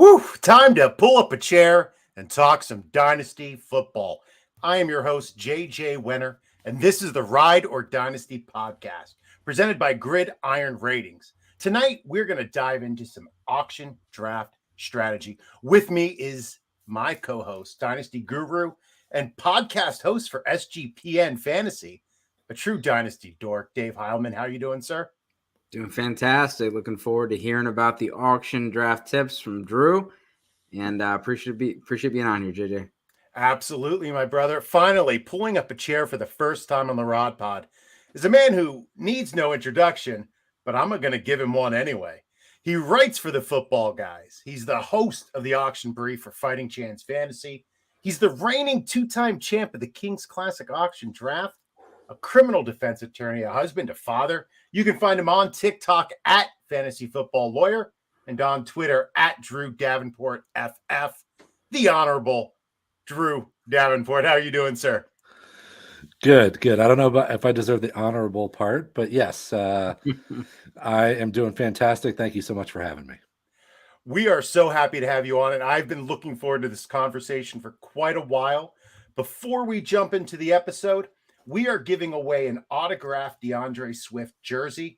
Woo! Time to pull up a chair and talk some Dynasty football. I am your host, JJ Wenner, and this is the Ride or Dynasty podcast presented by Gridiron Ratings. Tonight, we're going to dive into some auction draft strategy. With me is my co-host, Dynasty Guru, and podcast host for SGPN Fantasy, a true Dynasty dork, Dave Heilman. How are you doing, sir? Doing fantastic. Looking forward to hearing about the auction draft tips from Drew, and appreciate being on here, JJ. Absolutely, my brother. Finally, pulling up a chair for the first time on the Rod Pod is a man who needs no introduction, but I'm going to give him one anyway. He writes for the Football Guys. He's the host of the Auction Brief for Fighting Chance Fantasy. He's the reigning two-time champ of the Kings Classic Auction Draft, a criminal defense attorney, a husband, a father. You can find him on TikTok at Fantasy Football Lawyer and on Twitter at Drew Davenport FF, the Honorable Drew Davenport. How are you doing, sir? Good. I don't know if I deserve the honorable part, but yes, I am doing fantastic. Thank you so much for having me. We are so happy to have you on, and I've been looking forward to this conversation for quite a while. Before we jump into the episode, we are giving away an autographed DeAndre Swift jersey.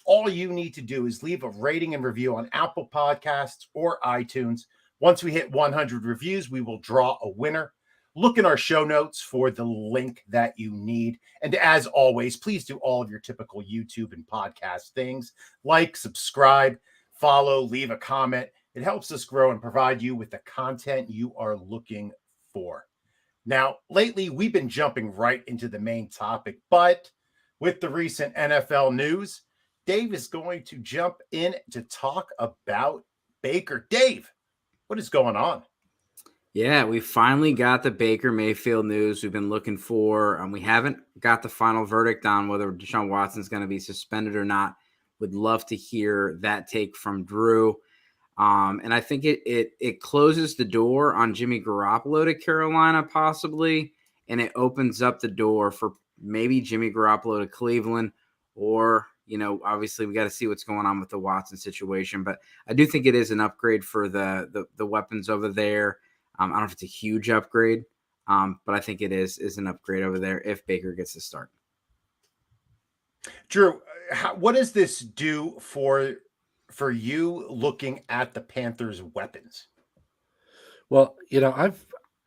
All you need to do is leave a rating and review on Apple Podcasts or iTunes. Once we hit 100 reviews, we will draw a winner. Look in our show notes for the link that you need. And as always, please do all of your typical YouTube and podcast things. Like, subscribe, follow, leave a comment. It helps us grow and provide you with the content you are looking for. Now, lately, we've been jumping right into the main topic, but with the recent NFL news, Dave is going to jump in to talk about Baker. Dave, what is going on? Yeah, we finally got the Baker Mayfield news we've been looking for. We haven't got the final verdict on whether Deshaun Watson's going to be suspended or not. Would love to hear that take from Drew. And I think it closes the door on Jimmy Garoppolo to Carolina possibly, and it opens up the door for maybe Jimmy Garoppolo to Cleveland, or, obviously we got to see what's going on with the Watson situation. But I do think it is an upgrade for the weapons over there. I don't know if it's a huge upgrade, but I think it is an upgrade over there if Baker gets to start. Drew, what does this do for you looking at the Panthers' weapons? Well,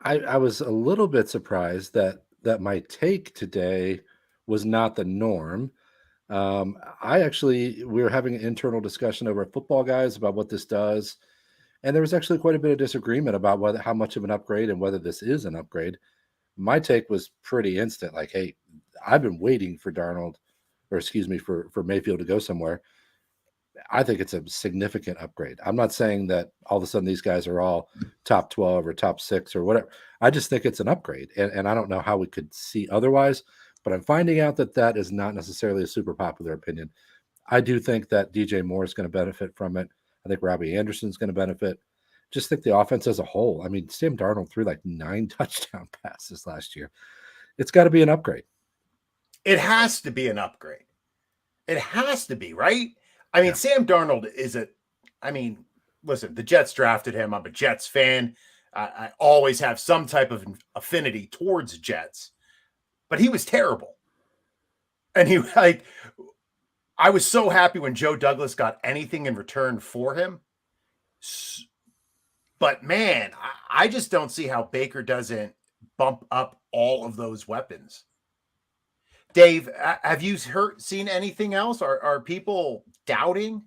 I was a little bit surprised that my take today was not the norm. We were having an internal discussion over at Football Guys about what this does, and there was actually quite a bit of disagreement about how much of an upgrade and whether this is an upgrade. My take was pretty instant, like, hey, I've been waiting for for Mayfield to go somewhere. I think it's a significant upgrade. I'm not saying that all of a sudden these guys are all top 12 or top 6 or whatever. I just think it's an upgrade, and I don't know how we could see otherwise, but I'm finding out that is not necessarily a super popular opinion. I do think that DJ Moore is going to benefit from it. I think Robbie Anderson's going to benefit. Just think the offense as a whole. I mean, Sam Darnold threw like 9 touchdown passes last year. It's got to be an upgrade. It has to be an upgrade. It has to be, right? I mean, yeah. Sam Darnold listen, the Jets drafted him. I'm a Jets fan. I always have some type of affinity towards Jets, but he was terrible. And I was so happy when Joe Douglas got anything in return for him. But man, I just don't see how Baker doesn't bump up all of those weapons. Dave, have you seen anything else? Are people doubting?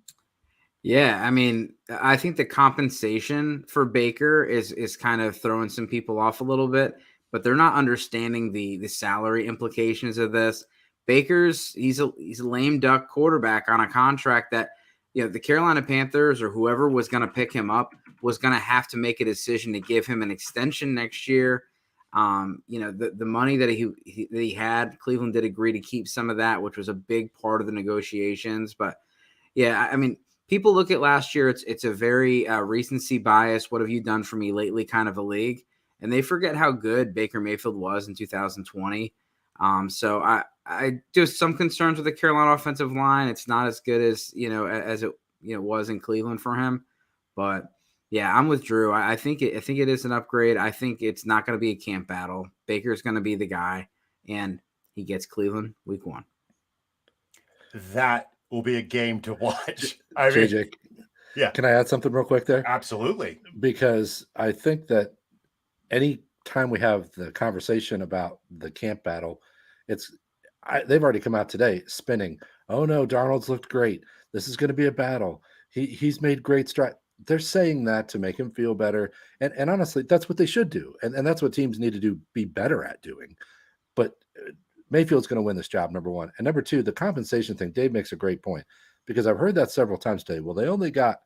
Yeah, I mean, I think the compensation for Baker is kind of throwing some people off a little bit, but they're not understanding the salary implications of this. He's a lame duck quarterback on a contract that, the Carolina Panthers or whoever was going to pick him up was going to have to make a decision to give him an extension next year. The money that he had, Cleveland did agree to keep some of that, which was a big part of the negotiations. But yeah, I mean, people look at last year, it's a very recency bias. What have you done for me lately kind of a league. And they forget how good Baker Mayfield was in 2020. So I just some concerns with the Carolina offensive line. It's not as good as, as it was in Cleveland for him. But Yeah, I'm with Drew. I think it is an upgrade. I think it's not going to be a camp battle. Baker's going to be the guy, and he gets Cleveland week 1. That will be a game to watch. I mean, JJ, yeah, can I add something real quick there? absolutely. Because I think that any time we have the conversation about the camp battle, they've already come out today spinning. Oh no, Darnold's looked great. This is going to be a battle. He's made great strides. They're saying that to make him feel better. And honestly, that's what they should do. And that's what teams need to be better at doing. But Mayfield's going to win this job, number one. And number two, the compensation thing, Dave makes a great point because I've heard that several times today. Well, they only got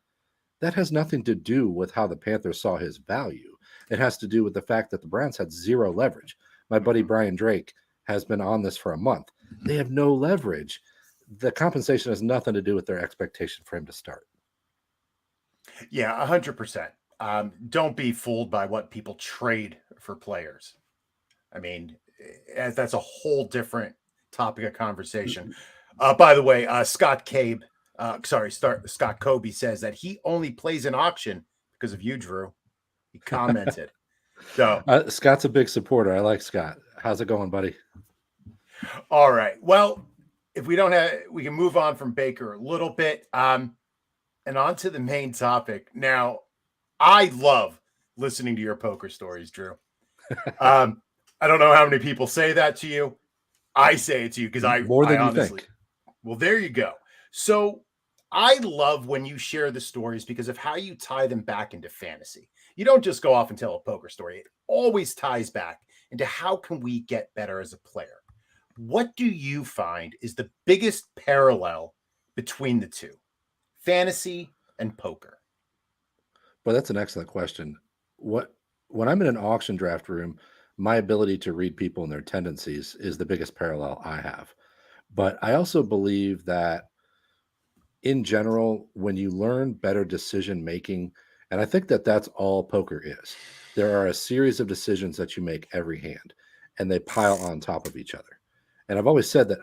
that has nothing to do with how the Panthers saw his value. It has to do with the fact that the Browns had zero leverage. My buddy Brian Drake has been on this for a month. They have no leverage. The compensation has nothing to do with their expectation for him to start. Yeah, 100%. Don't be fooled by what people trade for players. I mean, that's a whole different topic of conversation. By the way, Scott Kobe says that he only plays an auction because of you, Drew. He commented. So Scott's a big supporter. I like Scott. How's it going, buddy? All right. Well, if we don't have, we can move on from Baker a little bit. And on to the main topic. Now, I love listening to your poker stories, Drew. I don't know how many people say that to you. I say it to you because I honestly, think. Well, there you go. So I love when you share the stories because of how you tie them back into fantasy. You don't just go off and tell a poker story. It always ties back into how can we get better as a player. What do you find is the biggest parallel between the two? Fantasy and poker? Well, that's an excellent question. When I'm in an auction draft room, my ability to read people and their tendencies is the biggest parallel I have. But I also believe that in general, when you learn better decision making, and I think that that's all poker is, there are a series of decisions that you make every hand, and they pile on top of each other. And I've always said that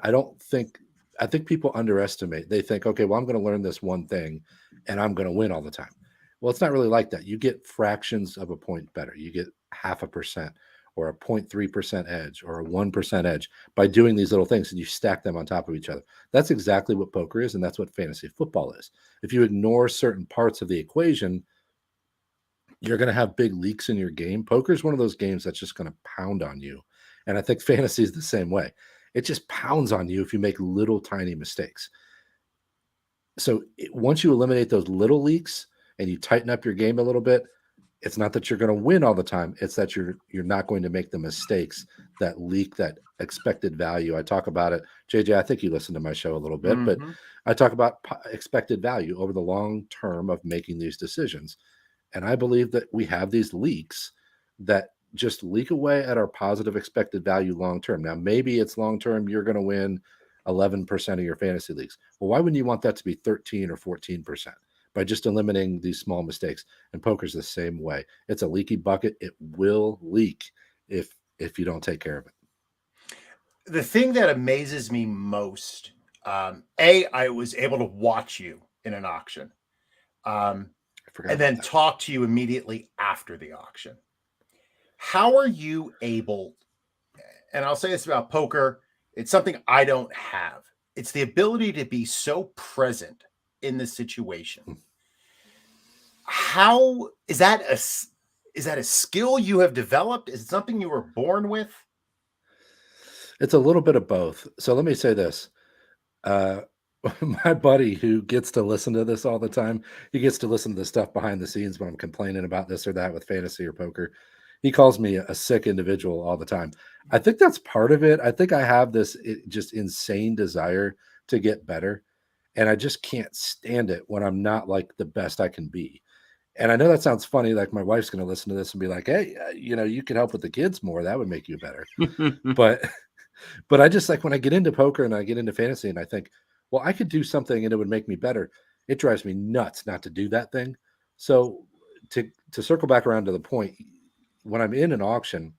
I think people underestimate. They think, okay, well, I'm going to learn this one thing and I'm going to win all the time. Well, it's not really like that. You get fractions of a point better. You get 0.5% or a 0.3% edge or a 1% edge by doing these little things, and you stack them on top of each other. That's exactly what poker is, and that's what fantasy football is. If you ignore certain parts of the equation, you're going to have big leaks in your game. Poker is one of those games that's just going to pound on you. And I think fantasy is the same way. It just pounds on you if you make little tiny mistakes. So once you eliminate those little leaks and you tighten up your game a little bit, it's not that you're going to win all the time. It's that you're not going to make the mistakes that leak that expected value. I talk about it. JJ, I think you listened to my show a little bit, but I talk about expected value over the long term of making these decisions. And I believe that we have these leaks that just leak away at our positive expected value long term. Now, maybe it's long term, you're going to win 11% of your fantasy leagues. Well, why wouldn't you want that to be 13 or 14% by just eliminating these small mistakes? And poker's the same way. It's a leaky bucket. It will leak if you don't take care of it. The thing that amazes me most, I was able to watch you in an auction. And then talk to you immediately after the auction. How are you able, and I'll say this about poker, it's something I don't have. It's the ability to be so present in the situation. How is that a skill you have developed? Is it something you were born with? It's a little bit of both. So let me say this. My buddy who gets to listen to this all the time, he gets to listen to the stuff behind the scenes when I'm complaining about this or that with fantasy or poker. He calls me a sick individual all the time. I think that's part of it. I think I have this just insane desire to get better, and I just can't stand it when I'm not like the best I can be. And I know that sounds funny. Like my wife's going to listen to this and be like, hey, you could help with the kids more. That would make you better. But I just like when I get into poker and I get into fantasy and I think, well, I could do something and it would make me better. It drives me nuts not to do that thing. So to circle back around to the point, when I'm in an auction,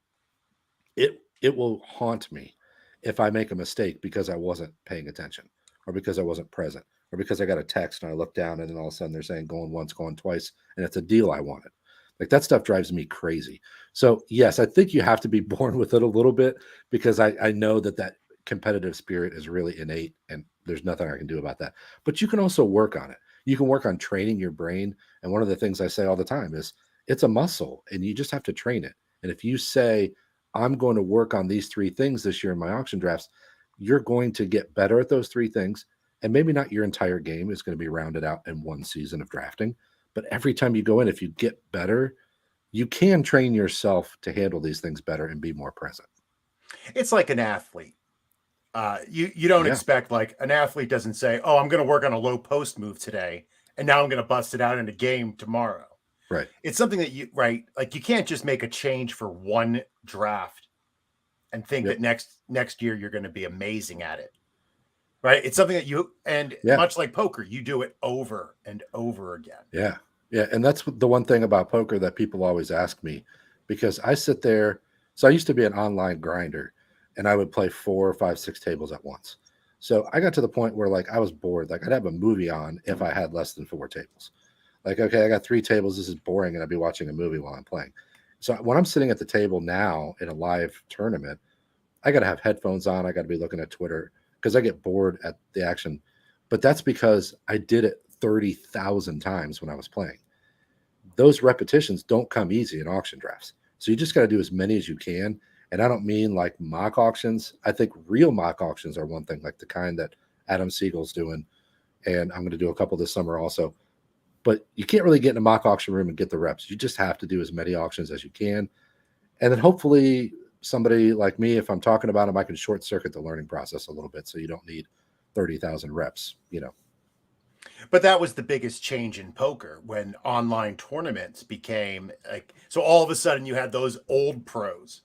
it will haunt me if I make a mistake because I wasn't paying attention or because I wasn't present or because I got a text and I look down and then all of a sudden they're saying going once, going twice, and it's a deal I wanted. Like that stuff drives me crazy. So yes, I think you have to be born with it a little bit because I know that competitive spirit is really innate and there's nothing I can do about that. But you can also work on it. You can work on training your brain. And one of the things I say all the time is it's a muscle and you just have to train it. And if you say, I'm going to work on these 3 things this year in my auction drafts, you're going to get better at those 3 things. And maybe not your entire game is going to be rounded out in one season of drafting. But every time you go in, if you get better, you can train yourself to handle these things better and be more present. It's like an athlete. You don't expect, like, an athlete doesn't say, oh, I'm going to work on a low post move today, and now I'm going to bust it out in a game tomorrow. Right. It's something that like you can't just make a change for one draft and think that next year you're going to be amazing at it. Right. It's something that much like poker, you do it over and over again. Yeah. Yeah. And that's the one thing about poker that people always ask me, because I sit there. So I used to be an online grinder and I would play 4, 5, 6 tables at once. So I got to the point where like I was bored. Like I'd have a movie on if I had less than 4 tables. Like, okay, I got 3 tables. This is boring. And I'd be watching a movie while I'm playing. So when I'm sitting at the table now in a live tournament, I got to have headphones on. I got to be looking at Twitter because I get bored at the action. But that's because I did it 30,000 times when I was playing. Those repetitions don't come easy in auction drafts. So you just got to do as many as you can. And I don't mean like mock auctions. I think real mock auctions are one thing, like the kind that Adam Siegel's doing. And I'm going to do a couple this summer also. But you can't really get in a mock auction room and get the reps. You just have to do as many auctions as you can. And then hopefully somebody like me, if I'm talking about them, I can short circuit the learning process a little bit. So you don't need 30,000 reps, But that was the biggest change in poker when online tournaments became like, so all of a sudden you had those old pros,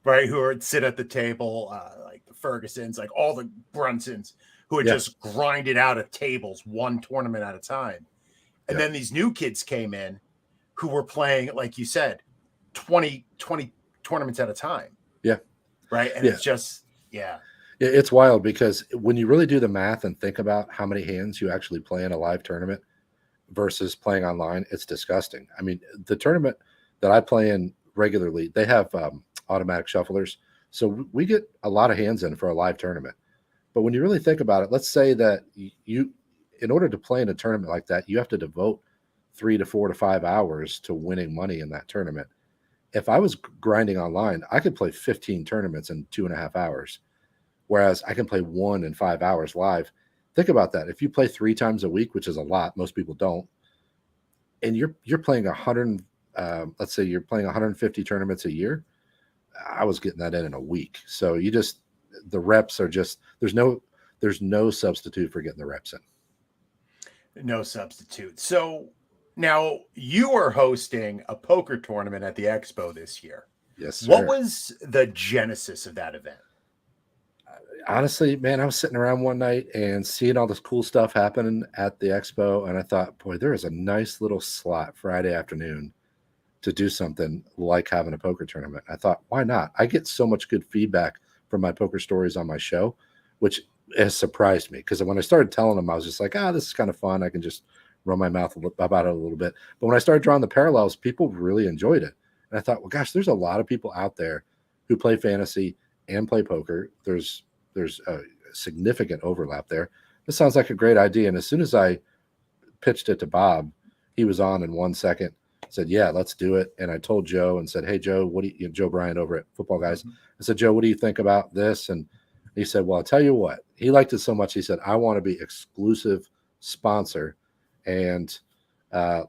right, who would sit at the table, like the Fergusons, like all the Brunsons, who had just grinded out of tables one tournament at a time. And then these new kids came in who were playing, like you said, 20 tournaments at a time. Yeah. Right. And it's just, It's wild because when you really do the math and think about how many hands you actually play in a live tournament versus playing online, it's disgusting. I mean, the tournament that I play in regularly, they have automatic shufflers. So we get a lot of hands in for a live tournament. But when you really think about it, let's say that in order to play in a tournament like that, you have to devote 3 to 4 to 5 hours to winning money in that tournament. If I was grinding online, I could play 15 tournaments in 2.5 hours, whereas I can play 1 in 5 hours live. Think about that. If you play 3 times a week, which is a lot, most people don't, and you're playing 100, let's say you're playing 150 tournaments a year, I was getting that in a week. So the reps are just there's no substitute for getting the reps in. No substitute. So now you are hosting a poker tournament at the Expo this year. Yes, sir. What was the genesis of that event? Honestly, man, I was sitting around one night and seeing all this cool stuff happening at the Expo, and I thought, boy, there is a nice little slot Friday afternoon to do something like having a poker tournament. I thought, why not? I get so much good feedback from my poker stories on my show, which has surprised me because when I started telling them, I was just like, this is kind of fun. I can just run my mouth about it a little bit. But when I started drawing the parallels, people really enjoyed it. And I thought, well, gosh, there's a lot of people out there who play fantasy and play poker. There's a significant overlap there. This sounds like a great idea. And as soon as I pitched it to Bob, he was on in 1 second, said, yeah, let's do it. And I told Joe and said, hey, Joe, Joe Bryant over at Football Guys. I said, Joe, what do you think about this? And he said, well, I'll tell you what, he liked it so much. He said, I want to be exclusive sponsor and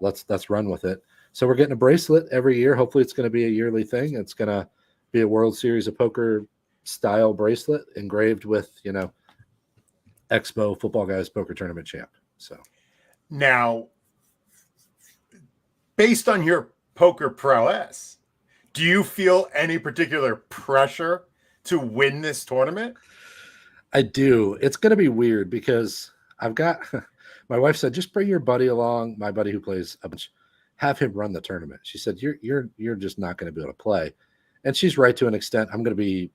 let's run with it. So we're getting a bracelet every year. Hopefully it's going to be a yearly thing. It's going to be a World Series of Poker style bracelet engraved with, Expo Football Guys Poker Tournament champ. So now, based on your poker prowess, do you feel any particular pressure to win this tournament? I do. It's going to be weird because I've got my wife said, just bring your buddy along. My buddy who plays a bunch, have him run the tournament. She said, you're just not going to be able to play. And she's right to an extent. I'm going to be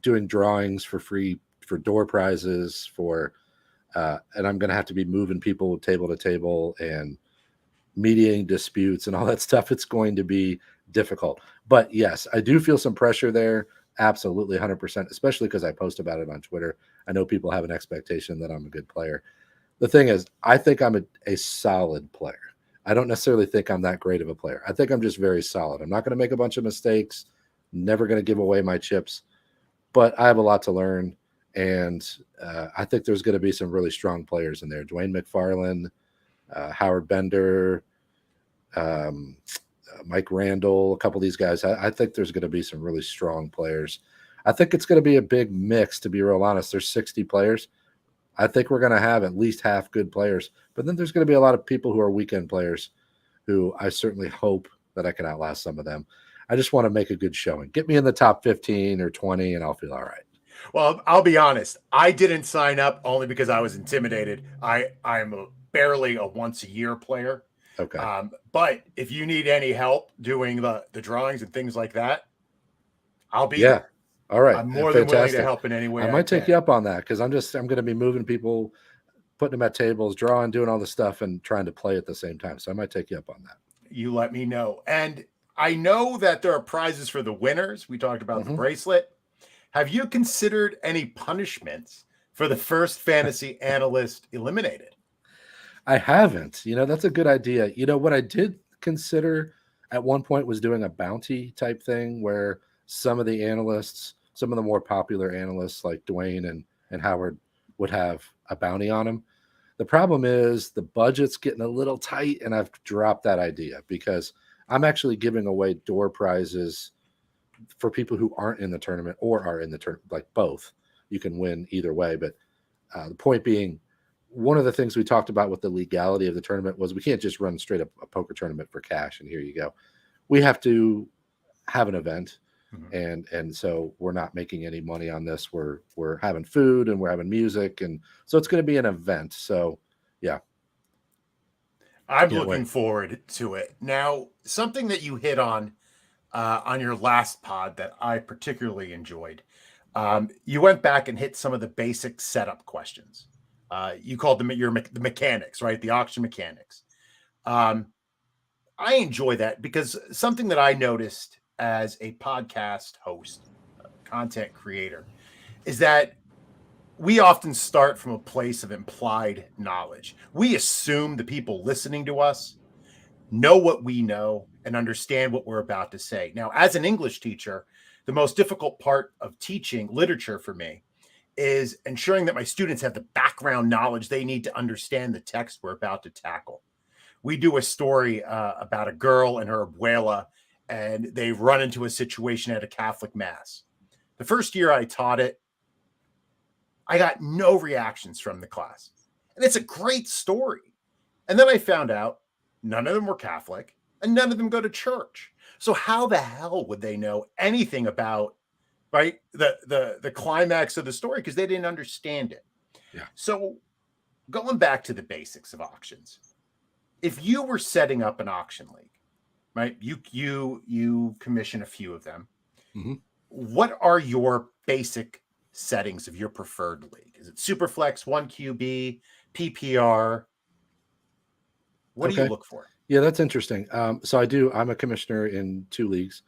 doing drawings for free for door prizes, for and I'm going to have to be moving people table to table and mediating disputes and all that stuff. It's going to be difficult. But yes, I do feel some pressure there. Absolutely, 100%, especially because I post about it on Twitter. I know people have an expectation that I'm a good player. The thing is, I think I'm a solid player. I don't necessarily think I'm that great of a player. I think I'm just very solid. I'm not going to make a bunch of mistakes, never going to give away my chips, but I have a lot to learn. And I think there's going to be some really strong players in there. Dwayne McFarland, Howard Bender, Mike Randall, a couple of these guys. I think there's going to be some really strong players. I think it's going to be a big mix, to be real honest. There's 60 players. I think we're going to have at least half good players, but then there's going to be a lot of people who are weekend players who I certainly hope that I can outlast some of them. I just want to make a good showing. Get me in the top 15 or 20 and I'll feel all right. Well, I'll be honest. I didn't sign up only because I was intimidated. I'm barely a once a year player. Okay. But if you need any help doing the drawings and things like that, I'll be Yeah. there. All right. I'm more than willing to help in any way. I might take you up on that because I'm going to be moving people, putting them at tables, drawing, doing all the stuff, and trying to play at the same time. So I might take you up on that. You let me know. And I know that there are prizes for the winners. We talked about the bracelet. Have you considered any punishments for the first fantasy analyst eliminated? I haven't. That's a good idea. What I did consider at one point was doing a bounty type thing where some of the analysts, some of the more popular analysts like Dwayne and Howard would have a bounty on them. The problem is the budget's getting a little tight, and I've dropped that idea because I'm actually giving away door prizes for people who aren't in the tournament or are in the tournament, like both. You can win either way. But the point being, one of the things we talked about with the legality of the tournament was we can't just run straight up a poker tournament for cash and here you go. We have to have an event. And so we're not making any money on this. We're having food and we're having music. And so it's going to be an event. So yeah. I'm looking forward to it. Now, something that you hit on your last pod that I particularly enjoyed, you went back and hit some of the basic setup questions. You called them the mechanics, right? The auction mechanics. I enjoy that because something that I noticed as a podcast host, content creator, is that we often start from a place of implied knowledge. We assume the people listening to us know what we know and understand what we're about to say. Now, as an English teacher, the most difficult part of teaching literature for me is ensuring that my students have the background knowledge they need to understand the text we're about to tackle. We do a story about a girl and her abuela, and they run into a situation at a Catholic mass. The first year I taught it, I got no reactions from the class. And it's a great story. And then I found out none of them were Catholic and none of them go to church. So how the hell would they know anything about, right, the climax of the story because they didn't understand it? Yeah. So going back to the basics of auctions, if you were setting up an auction league, right? You commission a few of them. What are your basic settings of your preferred league? Is it Superflex, 1QB, PPR? What do you look for? Yeah, that's interesting. So I'm a commissioner in 2 leagues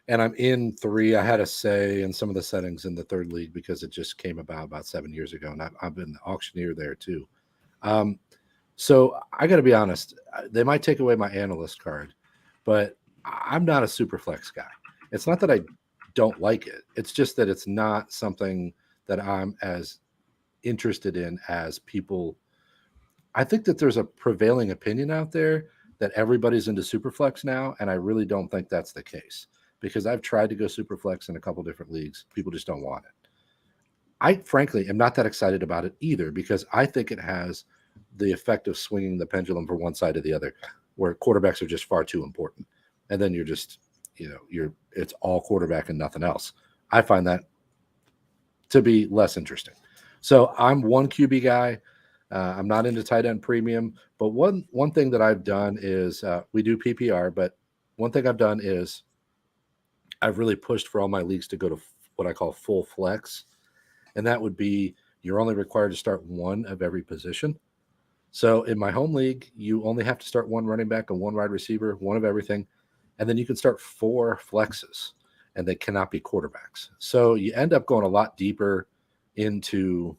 and I'm in 3. I had a say in some of the settings in the 3rd league because it just came about 7 years ago. And I've been the auctioneer there too. So I got to be honest, they might take away my analyst card, but I'm not a Superflex guy. It's not that I don't like it. It's just that it's not something that I'm as interested in as people. I think that there's a prevailing opinion out there that everybody's into Superflex now, and I really don't think that's the case because I've tried to go Superflex in a couple different leagues. People just don't want it. I frankly am not that excited about it either because I think it has the effect of swinging the pendulum from one side to the other, where quarterbacks are just far too important. And then you're just, it's all quarterback and nothing else. I find that to be less interesting. So I'm 1 QB guy. I'm not into tight end premium, but one thing that I've done is we do PPR, but one thing I've done is I've really pushed for all my leagues to go to what I call full flex. And that would be you're only required to start one of every position. So in my home league, you only have to start one running back and one wide receiver, one of everything. And then you can start 4 flexes, and they cannot be quarterbacks. So you end up going a lot deeper into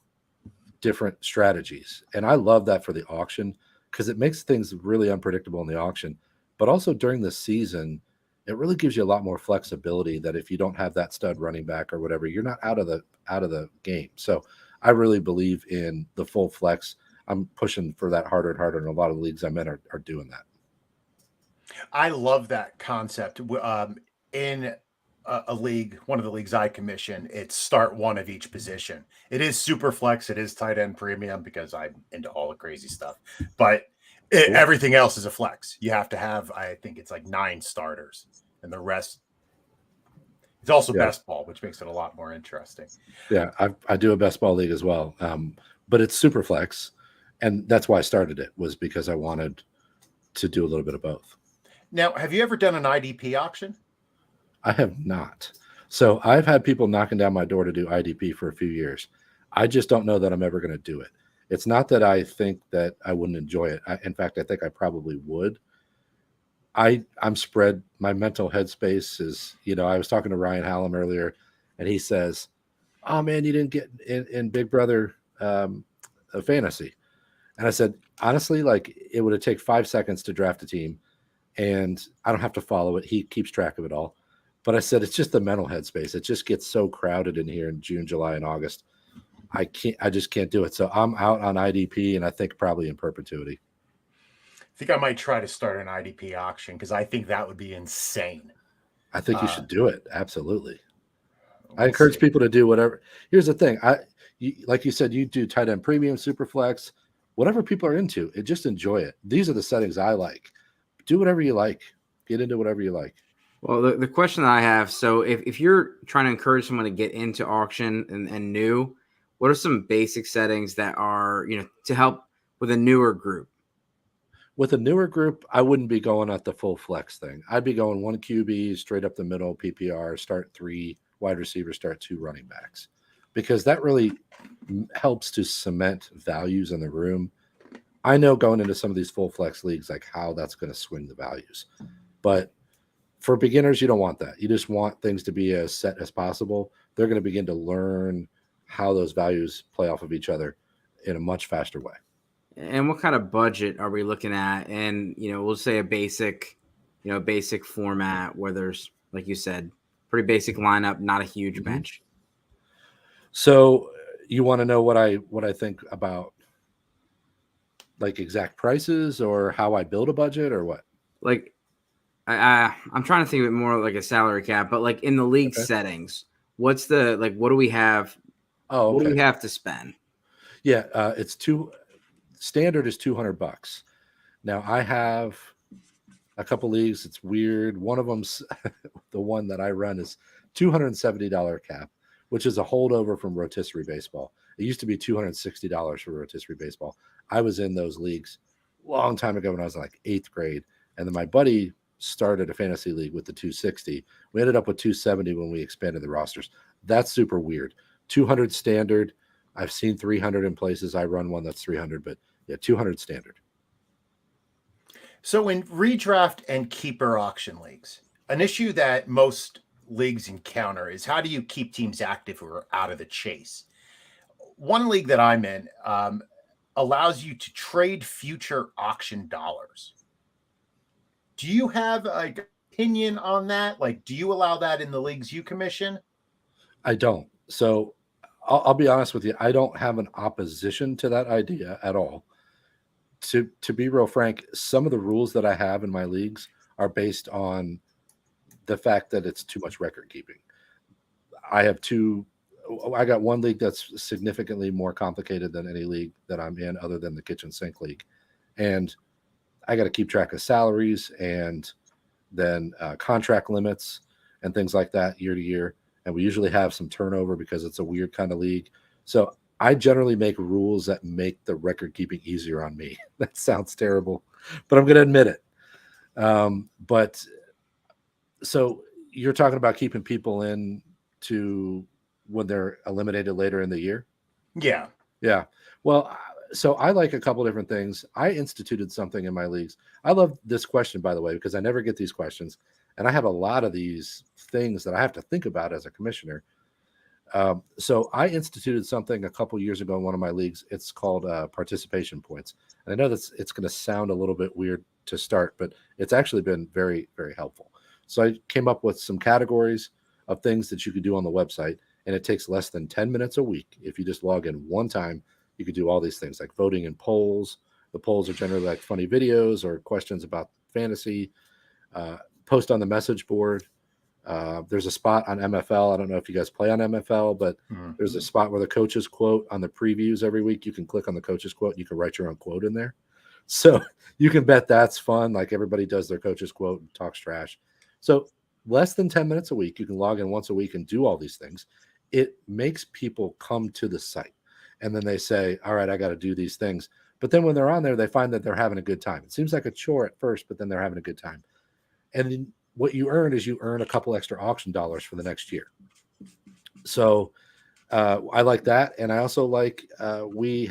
different strategies. And I love that for the auction because it makes things really unpredictable in the auction. But also during the season, it really gives you a lot more flexibility that if you don't have that stud running back or whatever, you're not out of the game. So I really believe in the full flex. I'm pushing for that harder and harder, and a lot of the leagues I'm in are doing that. I love that concept. In a league, one of the leagues I commission, it's start one of each position. It is super flex. It is tight end premium because I'm into all the crazy stuff. But Cool. everything else is a flex. You have to have, I think it's like 9 starters, and the rest. It's also best ball, which makes it a lot more interesting. Yeah, I do a best ball league as well, but it's super flex, and that's why I started it, was because I wanted to do a little bit of both. Now, have you ever done an IDP auction? I have not. So I've had people knocking down my door to do IDP for a few years. I just don't know that I'm ever going to do it. It's not that I think that I wouldn't enjoy it. In fact, I think I probably would. I'm spread. My mental headspace is, I was talking to Ryan Hallam earlier, and he says, "Oh man, you didn't get in Big Brother a fantasy." And I said, honestly, like it would have taken 5 seconds to draft a team, and I don't have to follow it. He keeps track of it all. But I said, it's just the mental headspace. It just gets so crowded in here in June, July, and August. I just can't do it. So I'm out on IDP, and I think probably in perpetuity. I think I might try to start an IDP auction because I think that would be insane. I think you should do it. Absolutely. We'll I encourage see. people to do whatever. Here's the thing. Like you said, you do tight end premium, super flex, whatever people are into. Just enjoy it. These are the settings I like. Do whatever you like. Get into whatever you like. Well, the question that I have, so if you're trying to encourage someone to get into auction and new, what are some basic settings that are, to help with a newer group? With a newer group, I wouldn't be going at the full flex thing. I'd be going 1 QB straight up the middle, PPR, start 3 wide receivers, start 2 running backs, because that really helps to cement values in the room. I know going into some of these full flex leagues, like how that's going to swing the values. But for beginners, you don't want that. You just want things to be as set as possible. They're going to begin to learn how those values play off of each other in a much faster way. And what kind of budget are we looking at? And, we'll say a basic format where there's, like you said, pretty basic lineup, not a huge bench. So you want to know what I think about like exact prices or how I build a budget or what? Like, I'm trying to think of it more like a salary cap, but like in the league settings, what's the, like, what do we have? Oh, okay. What do we have to spend? Yeah. It's standard is $200. Now I have a couple leagues. It's weird. One of them's the one that I run is $270 cap, which is a holdover from rotisserie baseball. It used to be $260 for rotisserie baseball. I was in those leagues a long time ago when I was in like 8th grade. And then my buddy started a fantasy league with the 260. We ended up with 270 when we expanded the rosters. That's super weird. 200 standard. I've seen 300 in places. I run one that's 300, but yeah, 200 standard. So in redraft and keeper auction leagues, an issue that most leagues encounter is how do you keep teams active who are out of the chase? One league that I'm in allows you to trade future auction dollars. Do you have an opinion on that? Like, do you allow that in the leagues you commission? I don't. So I'll be honest with you. I don't have an opposition to that idea at all. To be real frank, some of the rules that I have in my leagues are based on the fact that it's too much record keeping. I got one league that's significantly more complicated than any league that I'm in other than the kitchen sink league. And I got to keep track of salaries and then contract limits and things like that year to year. And we usually have some turnover because it's a weird kind of league. So I generally make rules that make the record keeping easier on me. That sounds terrible, but I'm going to admit it. But so you're talking about keeping people in to when they're eliminated later in the year? Yeah. Yeah. Well, so I like a couple different things. I instituted something in my leagues. I love this question, by the way, because I never get these questions. And I have a lot of these things that I have to think about as a commissioner. So I instituted something a couple years ago in one of my leagues. It's called participation points. And I know that it's going to sound a little bit weird to start, but it's actually been very, very helpful. So I came up with some categories of things that you could do on the website, and it takes less than 10 minutes a week. If you just log in one time, you could do all these things like voting in polls. The polls are generally like funny videos or questions about fantasy, post on the message board. There's a spot on MFL. I don't know if you guys play on MFL, but there's a spot where the coaches quote on the previews every week. You can click on the coaches quote. You can write your own quote in there. So you can bet that's fun. Like everybody does their coaches quote and talks trash. So less than 10 minutes a week, you can log in once a week and do all these things. It makes people come to the site and then they say, all right, I got to do these things. But then when they're on there, they find that they're having a good time. It seems like a chore at first, but then they're having a good time. And then what you earn is you earn a couple extra auction dollars for the next year. So I like that. And I also like we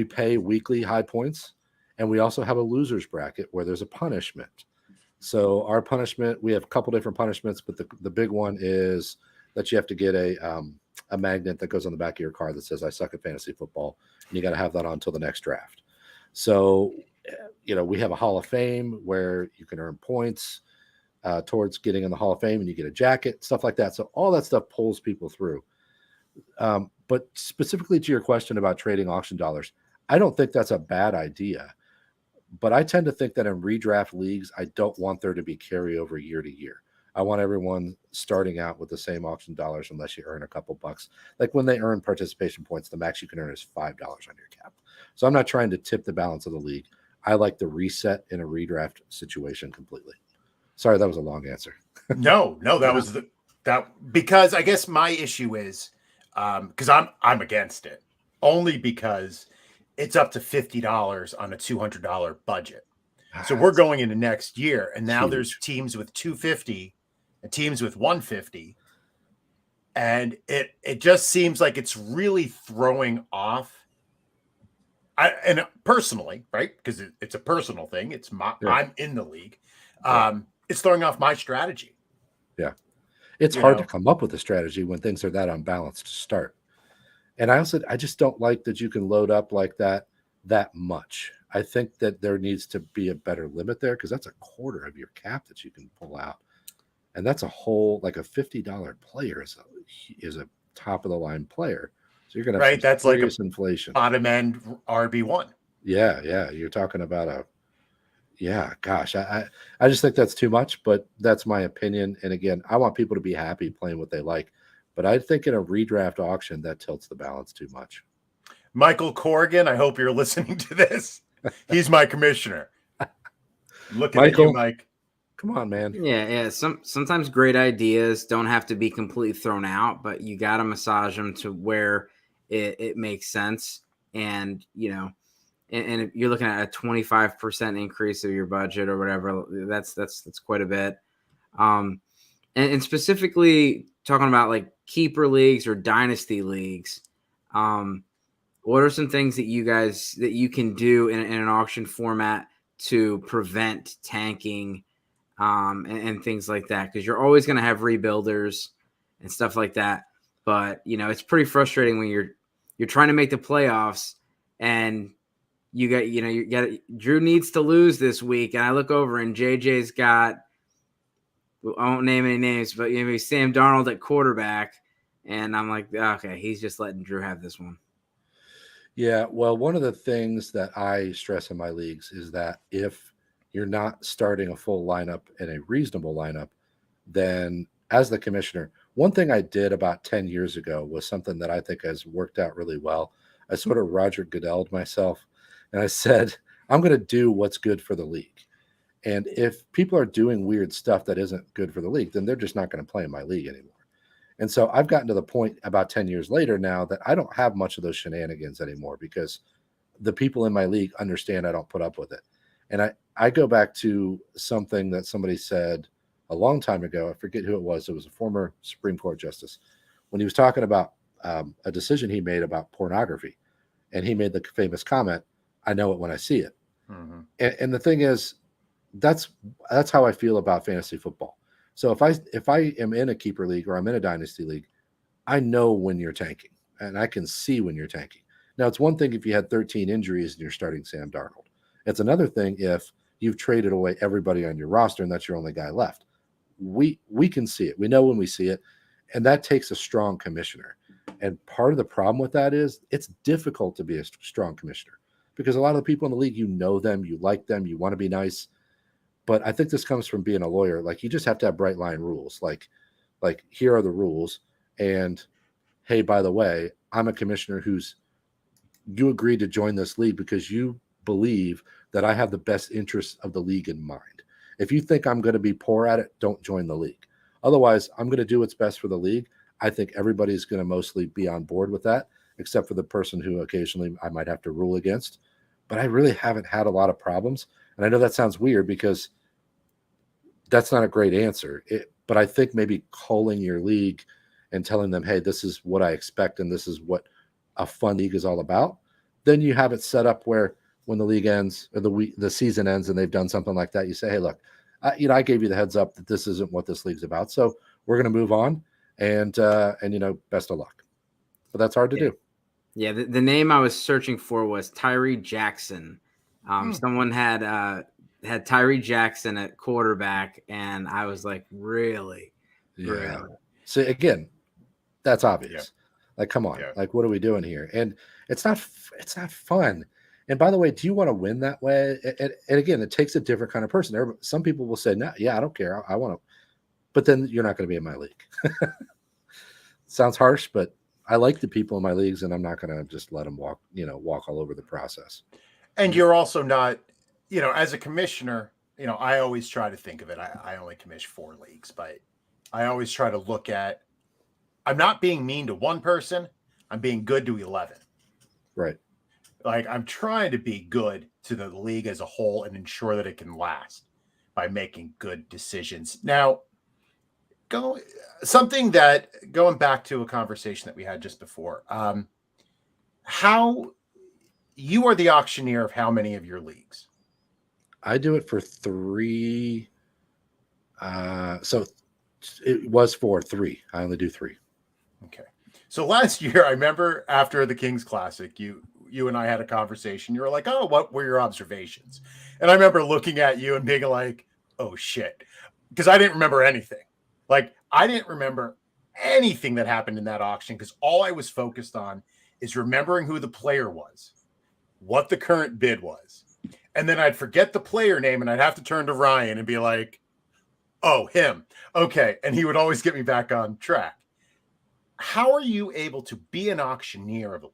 pay weekly high points, and we also have a loser's bracket where there's a punishment. So our punishment, we have a couple different punishments, but the big one is that you have to get a magnet that goes on the back of your car that says I suck at fantasy football, and you got to have that on until the next draft. So we have a Hall of Fame where you can earn points towards getting in the Hall of Fame, and you get a jacket, stuff like that. So all that stuff pulls people through. But specifically to your question about trading auction dollars, I don't think that's a bad idea. But I tend to think that in redraft leagues, I don't want there to be carryover year to year. I want everyone starting out with the same auction dollars unless you earn a couple bucks. Like when they earn participation points, the max you can earn is $5 on your cap. So I'm not trying to tip the balance of the league. I like the reset in a redraft situation completely. Sorry, that was a long answer. No, that was because I guess my issue is because I'm against it only because it's up to $50 on a $200 budget. So we're going into next year, and now there's teams with $250 and teams with $150, and it just seems like it's really throwing off. And personally, right? Because it's a personal thing. It's I'm in the league. It's throwing off my strategy. Yeah. It's hard to come up with a strategy when things are that unbalanced to start. And I just don't like that you can load up like that much. I think that there needs to be a better limit there because that's a quarter of your cap that you can pull out. And that's a whole, like a $50 player is a top of the line player. So you're going to have that's like a inflation. Bottom end RB1. Yeah. You're talking about gosh, I just think that's too much, but that's my opinion. And again, I want people to be happy playing what they like. But I think in a redraft auction, that tilts the balance too much. Michael Corrigan, I hope you're listening to this. He's my commissioner. Looking at you, Mike. Come on, man. Yeah. Sometimes great ideas don't have to be completely thrown out, but you got to massage them to where it makes sense. And, and if you're looking at a 25% increase of your budget or whatever, that's quite a bit. And specifically talking about like keeper leagues or dynasty leagues, what are some things that you can do in an auction format to prevent tanking and things like that? Because you're always going to have rebuilders and stuff like that. But it's pretty frustrating when you're trying to make the playoffs and you got Drew needs to lose this week, and I look over and JJ's got, I won't name any names, but Sam Darnold at quarterback, and I'm like, okay, he's just letting Drew have this one. Yeah, well, one of the things that I stress in my leagues is that if you're not starting a full lineup and a reasonable lineup, then as the commissioner, one thing I did about 10 years ago was something that I think has worked out really well. I sort of Roger Goodell'd myself, and I said, I'm going to do what's good for the league. And if people are doing weird stuff that isn't good for the league, then they're just not going to play in my league anymore. And so I've gotten to the point about 10 years later now that I don't have much of those shenanigans anymore because the people in my league understand I don't put up with it. And I go back to something that somebody said a long time ago. I forget who it was. It was a former Supreme Court justice when he was talking about a decision he made about pornography, and he made the famous comment, "I know it when I see it." Mhm. And the thing is, that's how I feel about fantasy football. So if I am in a keeper league or I'm in a dynasty league, I know when you're tanking, and I can see when you're tanking. Now, it's one thing if you had 13 injuries and you're starting Sam Darnold. It's another thing if you've traded away everybody on your roster and that's your only guy left. We can see it. We know when we see it, and that takes a strong commissioner. And part of the problem with that is it's difficult to be a strong commissioner because a lot of the people in the league, you know them, you like them, you want to be nice. But I think this comes from being a lawyer. Like, you just have to have bright line rules. Like here are the rules. And hey, by the way, I'm a commissioner you agreed to join this league because you believe that I have the best interests of the league in mind. If you think I'm going to be poor at it, don't join the league. Otherwise, I'm going to do what's best for the league. I think everybody's going to mostly be on board with that, except for the person who occasionally I might have to rule against. But I really haven't had a lot of problems. And I know that sounds weird because that's not a great answer. But I think maybe calling your league and telling them, hey, this is what I expect and this is what a fun league is all about, then you have it set up where when the league ends or the season ends and they've done something like that, you say, hey, look, I gave you the heads up that this isn't what this league's about. So we're going to move on and best of luck. But that's hard to do. Yeah, the name I was searching for was Tyree Jackson. Someone had Tyree Jackson at quarterback, and I was like, really? Yeah. Really? So again, that's obvious. Yeah. Like, come on, Yeah. like, what are we doing here? And it's not fun. And by the way, do you want to win that way? And again, it takes a different kind of person. Some people will say, no, yeah, I don't care. I want to, but then you're not going to be in my league. Sounds harsh, but I like the people in my leagues, and I'm not going to just let them walk all over the process. And you're also not, as a commissioner, I always try to think of it. I only commission 4 leagues, but I always try to look at, I'm not being mean to one person. I'm being good to 11. Right. Like, I'm trying to be good to the league as a whole and ensure that it can last by making good decisions. Now, going back to a conversation that we had just before, how you are the auctioneer of how many of your leagues? I do it for 3. So it was for 3. I only do 3. Okay. So last year, I remember after the Kings Classic, you and I had a conversation. You were like, oh, what were your observations? And I remember looking at you and being like, oh, shit. Because I didn't remember anything. Like, I didn't remember anything that happened in that auction because all I was focused on is remembering who the player was, what the current bid was. And then I'd forget the player name and I'd have to turn to Ryan and be like, oh, him. Okay. And he would always get me back on track. How are you able to be an auctioneer of a league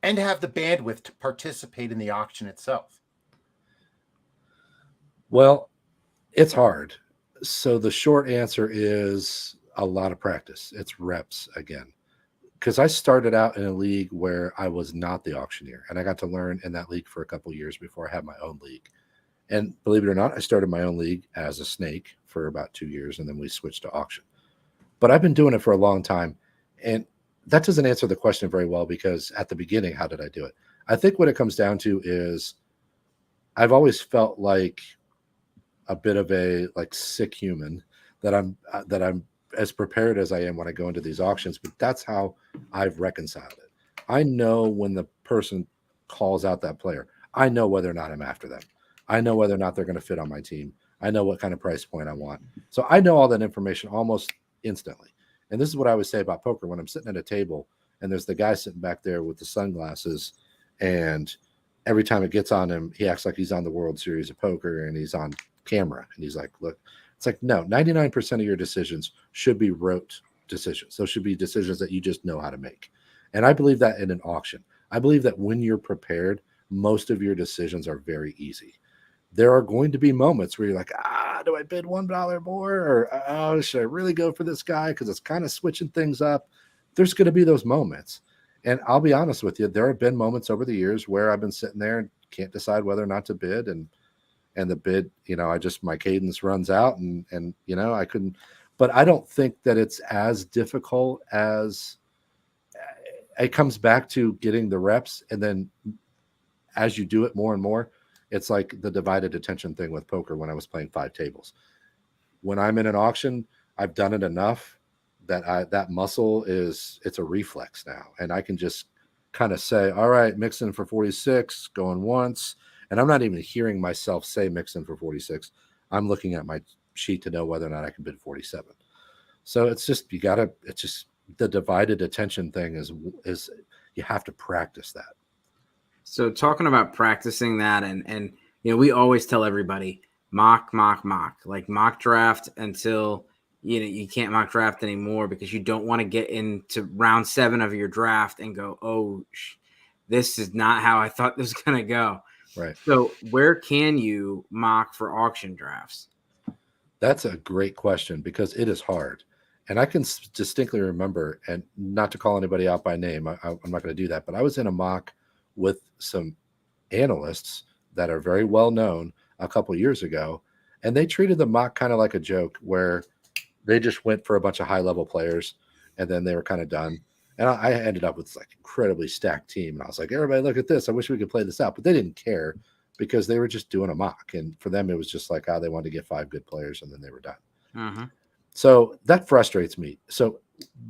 and have the bandwidth to participate in the auction itself? Well, it's hard. So the short answer is a lot of practice. It's reps again. Because I started out in a league where I was not the auctioneer, and I got to learn in that league for a couple of years before I had my own league. And believe it or not, I started my own league as a snake for about 2 years, and then we switched to auction. But I've been doing it for a long time, and that doesn't answer the question very well because at the beginning, how did I do it? I think what it comes down to is I've always felt like a bit of a sick human that I'm as prepared as I am when I go into these auctions, but that's how I've reconciled it. I know when the person calls out that player, I know whether or not I'm after them. I know whether or not they're going to fit on my team. I know what kind of price point I want. So I know all that information almost instantly. And this is what I always say about poker when I'm sitting at a table and there's the guy sitting back there with the sunglasses, and every time it gets on him, he acts like he's on the World Series of Poker and he's on camera. And he's like, look, it's like, no, 99% of your decisions should be rote decisions. Those should be decisions that you just know how to make. And I believe that in an auction. I believe that when you're prepared, most of your decisions are very easy. There are going to be moments where you're like, do I bid $1 more? Or, should I really go for this guy? Because it's kind of switching things up. There's going to be those moments. And I'll be honest with you, there have been moments over the years where I've been sitting there and can't decide whether or not to bid. And the bid, my cadence runs out and I couldn't, but I don't think that it's as difficult as it comes back to getting the reps, and then as you do it more and more, it's like the divided attention thing with poker when I was playing 5 tables. When I'm in an auction, I've done it enough that that muscle it's a reflex now, and I can just kind of say, all right, mixing for 46, going once, and I'm not even hearing myself say mixing for 46. I'm looking at my sheet to know whether or not I can bid 47. So it's just it's just the divided attention thing is you have to practice that. So talking about practicing that, and we always tell everybody mock, like mock draft until you can't mock draft anymore, because you don't want to get into round 7 of your draft and go, oh, this is not how I thought this was gonna go. Right. So where can you mock for auction drafts? That's a great question, because it is hard. And I can distinctly remember, and not to call anybody out by name, I'm not going to do that, but I was in a mock with some analysts that are very well known a couple of years ago, and they treated the mock kind of like a joke, where they just went for a bunch of high-level players, and then they were kind of done. And I ended up with like incredibly stacked team, and I was like, everybody, look at this. I wish we could play this out. But they didn't care, because they were just doing a mock. And for them, it was just like, they wanted to get 5 good players, and then they were done. Uh-huh. So that frustrates me. So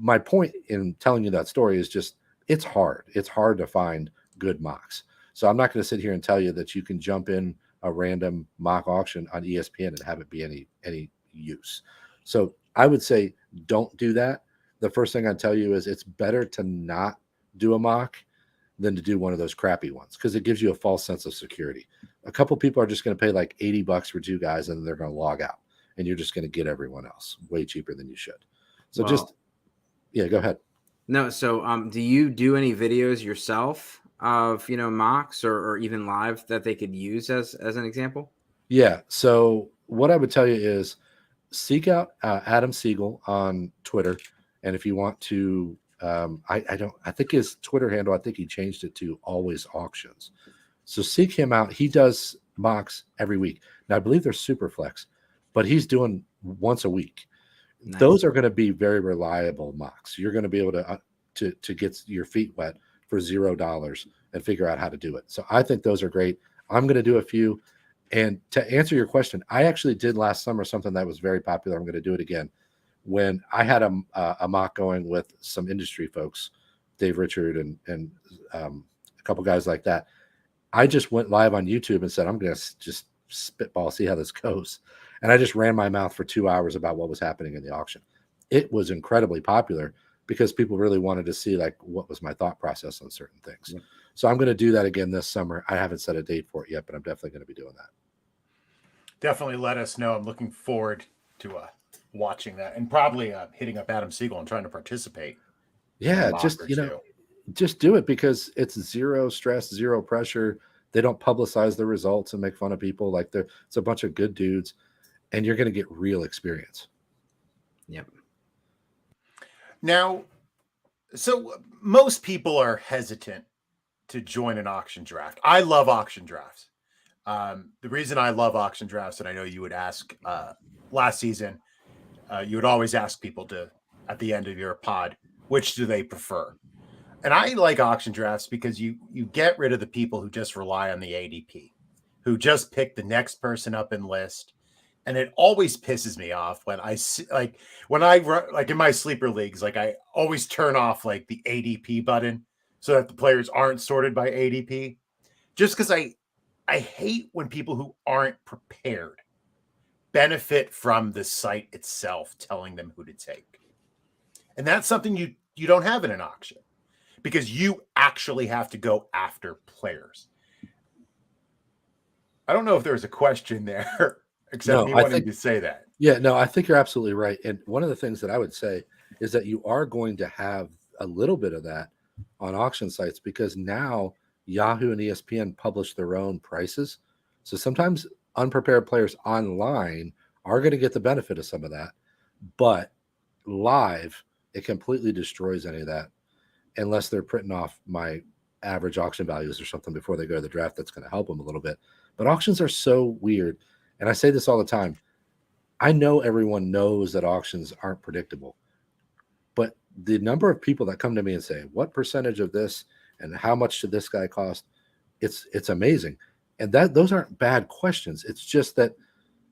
my point in telling you that story is just, it's hard. It's hard to find good mocks. So I'm not going to sit here and tell you that you can jump in a random mock auction on ESPN and have it be any use. So I would say don't do that. The first thing I'd tell you is it's better to not do a mock than to do one of those crappy ones, because it gives you a false sense of security. A couple people are just going to pay like $80 for 2 guys, and then they're going to log out, and you're just going to get everyone else way cheaper than you should. So go ahead. No. So, do you do any videos yourself of, mocks or even live that they could use as an example? Yeah. So what I would tell you is seek out Adam Siegel on Twitter. And if you want to, I think his Twitter handle, I think he changed it to Always Auctions. So seek him out. He does mocks every week. Now, I believe they're super flex, but he's doing once a week. Nice. Those are going to be very reliable mocks. You're going to be able to get your feet wet for $0 and figure out how to do it. So I think those are great. I'm going to do a few. And to answer your question, I actually did last summer something that was very popular. I'm going to do it again. When I had a mock going with some industry folks, Dave Richard and a couple guys like that, I just went live on YouTube and said, I'm going to just spitball, see how this goes. And I just ran my mouth for 2 hours about what was happening in the auction. It was incredibly popular because people really wanted to see like what was my thought process on certain things. Yeah. So I'm going to do that again this summer. I haven't set a date for it yet, but I'm definitely going to be doing that. Definitely let us know. I'm looking forward to watching that, and probably hitting up Adam Siegel and trying to participate. Yeah, just do it, because it's zero stress, zero pressure. They don't publicize the results and make fun of people. Like it's a bunch of good dudes, and you're going to get real experience. Yep. Now, so most people are hesitant to join an auction draft. I love auction drafts. The reason I love auction drafts, and I know you would ask last season, you would always ask people at the end of your pod, which do they prefer? And I like auction drafts because you get rid of the people who just rely on the ADP, who just pick the next person up in list. And it always pisses me off when I see, like in my sleeper leagues, like I always turn off like the ADP button so that the players aren't sorted by ADP, just because I hate when people who aren't prepared benefit from the site itself telling them who to take. And that's something you don't have in an auction, because you actually have to go after players. I don't know if there's a question there, except me wanting to say that. Yeah, no, I think you're absolutely right. And one of the things that I would say is that you are going to have a little bit of that on auction sites, because now Yahoo and ESPN publish their own prices. So sometimes unprepared players online are going to get the benefit of some of that, but live, it completely destroys any of that, unless they're printing off my average auction values or something before they go to the draft. That's going to help them a little bit. But auctions are so weird. And I say this all the time. I know everyone knows that auctions aren't predictable, but the number of people that come to me and say, what percentage of this and how much should this guy cost? It's amazing. And those aren't bad questions. It's just that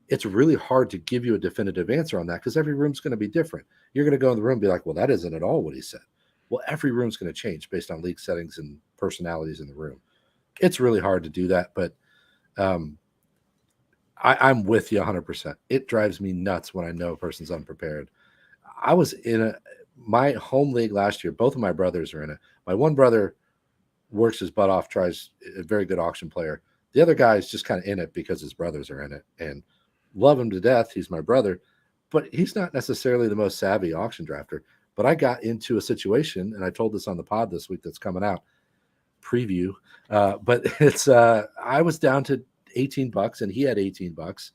it's really hard to give you a definitive answer on that because every room's going to be different. You're going to go in the room and be like, well, that isn't at all what he said. Well, every room's going to change based on league settings and personalities in the room. It's really hard to do that, but I'm with you 100%. It drives me nuts when I know a person's unprepared. I was in my home league last year. Both of my brothers are in it. My one brother works his butt off, tries a very good auction player. The other guy is just kind of in it because his brothers are in it and love him to death. He's my brother, but he's not necessarily the most savvy auction drafter. But I got into a situation, and I told this on the pod this week that's coming out, preview. But it's I was down to $18 and he had $18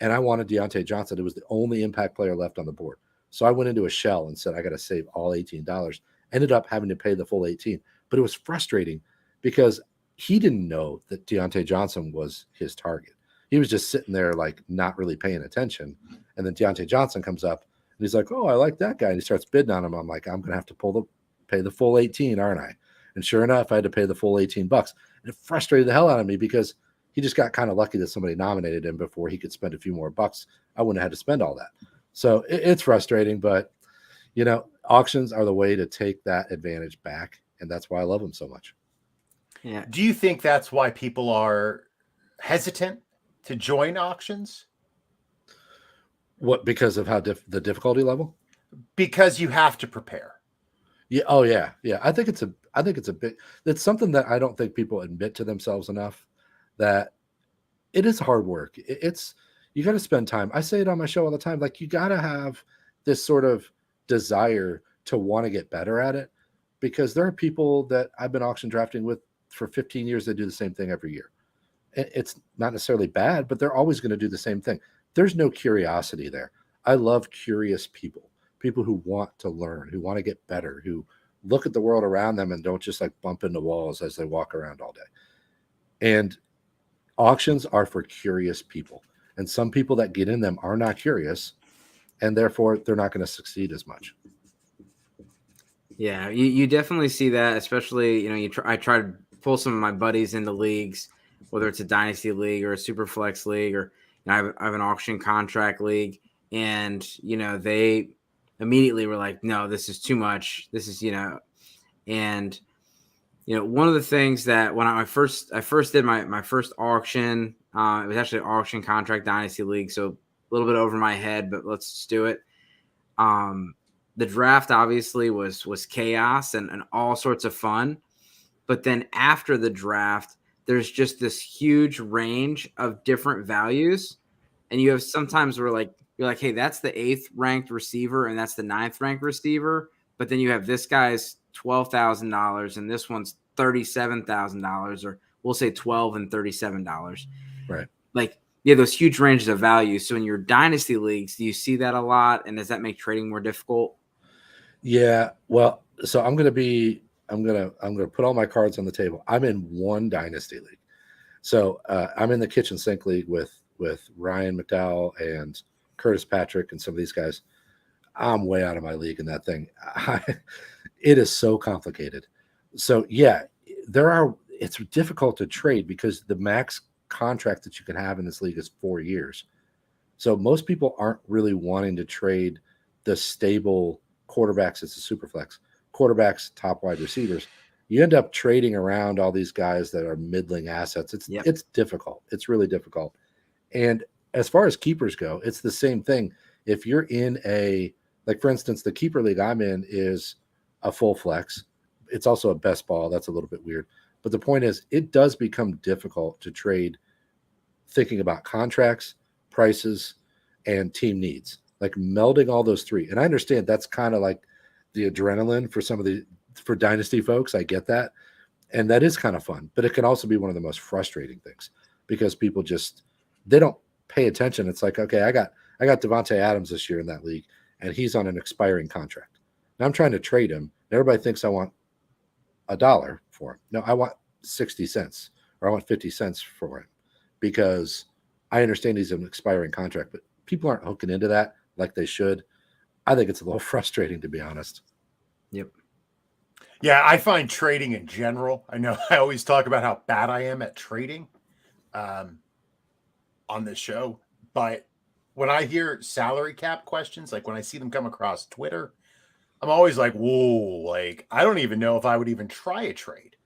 and I wanted Deontay Johnson. It was the only impact player left on the board. So I went into a shell and said, I got to save all $18. Ended up having to pay the full 18, but it was frustrating because he didn't know that Deontay Johnson was his target. He was just sitting there like not really paying attention. And then Deontay Johnson comes up and he's like, oh, I like that guy. And he starts bidding on him. I'm like, I'm going to have to pay the full 18, aren't I? And sure enough, I had to pay the full $18. And it frustrated the hell out of me because he just got kind of lucky that somebody nominated him before he could spend a few more bucks. I wouldn't have had to spend all that. So it's frustrating, but auctions are the way to take that advantage back. And that's why I love them so much. Yeah. Do you think that's why people are hesitant to join auctions? What, because of how the difficulty level? Because you have to prepare. Yeah. Oh yeah. Yeah. I think it's a big, it's something that I don't think people admit to themselves enough, that it is hard work. You got to spend time. I say it on my show all the time. Like, you got to have this sort of desire to want to get better at it, because there are people that I've been auction drafting with for 15 years that do the same thing every year. It's not necessarily bad, but they're always going to do the same thing. There's no curiosity there. I love curious people who want to learn, who want to get better, who look at the world around them and don't just like bump into walls as they walk around all day. And auctions are for curious people. And some people that get in them are not curious, and therefore they're not going to succeed as much. Yeah, you definitely see that, especially, I try to pull some of my buddies into leagues, whether it's a dynasty league or a super flex league, or I have an auction contract league, and they immediately were like, no, this is too much. This is, and one of the things that when I first did my first auction, it was actually an auction contract dynasty league, so a little bit over my head, but let's just do it. The draft obviously was chaos and all sorts of fun, but then after the draft, there's just this huge range of different values, and you have sometimes where you're like, hey, that's the 8th ranked receiver and that's the 9th ranked receiver, but then you have this guy's $12,000 and this one's $37,000, or we'll say $12 and $37. Right. Those huge ranges of value. So in your dynasty leagues, do you see that a lot? And does that make trading more difficult? Yeah. Well, so I'm going to put all my cards on the table. I'm in one dynasty league. So I'm in the kitchen sink league with Ryan McDowell and Curtis Patrick and some of these guys. I'm way out of my league in that thing. It is so complicated. So yeah, it's difficult to trade because the max contract that you can have in this league is 4 years. So most people aren't really wanting to trade the stable quarterbacks. It's a super flex quarterbacks, top wide receivers. You end up trading around all these guys that are middling assets. It's difficult. It's really difficult. And as far as keepers go, it's the same thing. If you're in for instance, the keeper league I'm in is a full flex. It's also a best ball. That's a little bit weird. But the point is, it does become difficult to trade thinking about contracts, prices, and team needs, like melding all those three. And I understand that's kind of like the adrenaline for dynasty folks. I get that. And that is kind of fun, but it can also be one of the most frustrating things because people they don't pay attention. It's like, okay, I got Devontae Adams this year in that league, and he's on an expiring contract. Now I'm trying to trade him. And everybody thinks I want $1 for him. No, I want 60 cents or I want 50 cents for him because I understand he's an expiring contract, but people aren't hooking into that like they should. I think it's a little frustrating, to be honest. Yep. Yeah, I find trading in general. I know I always talk about how bad I am at trading on this show, but when I hear salary cap questions, like when I see them come across Twitter, I'm always like, whoa, like I don't even know if I would even try a trade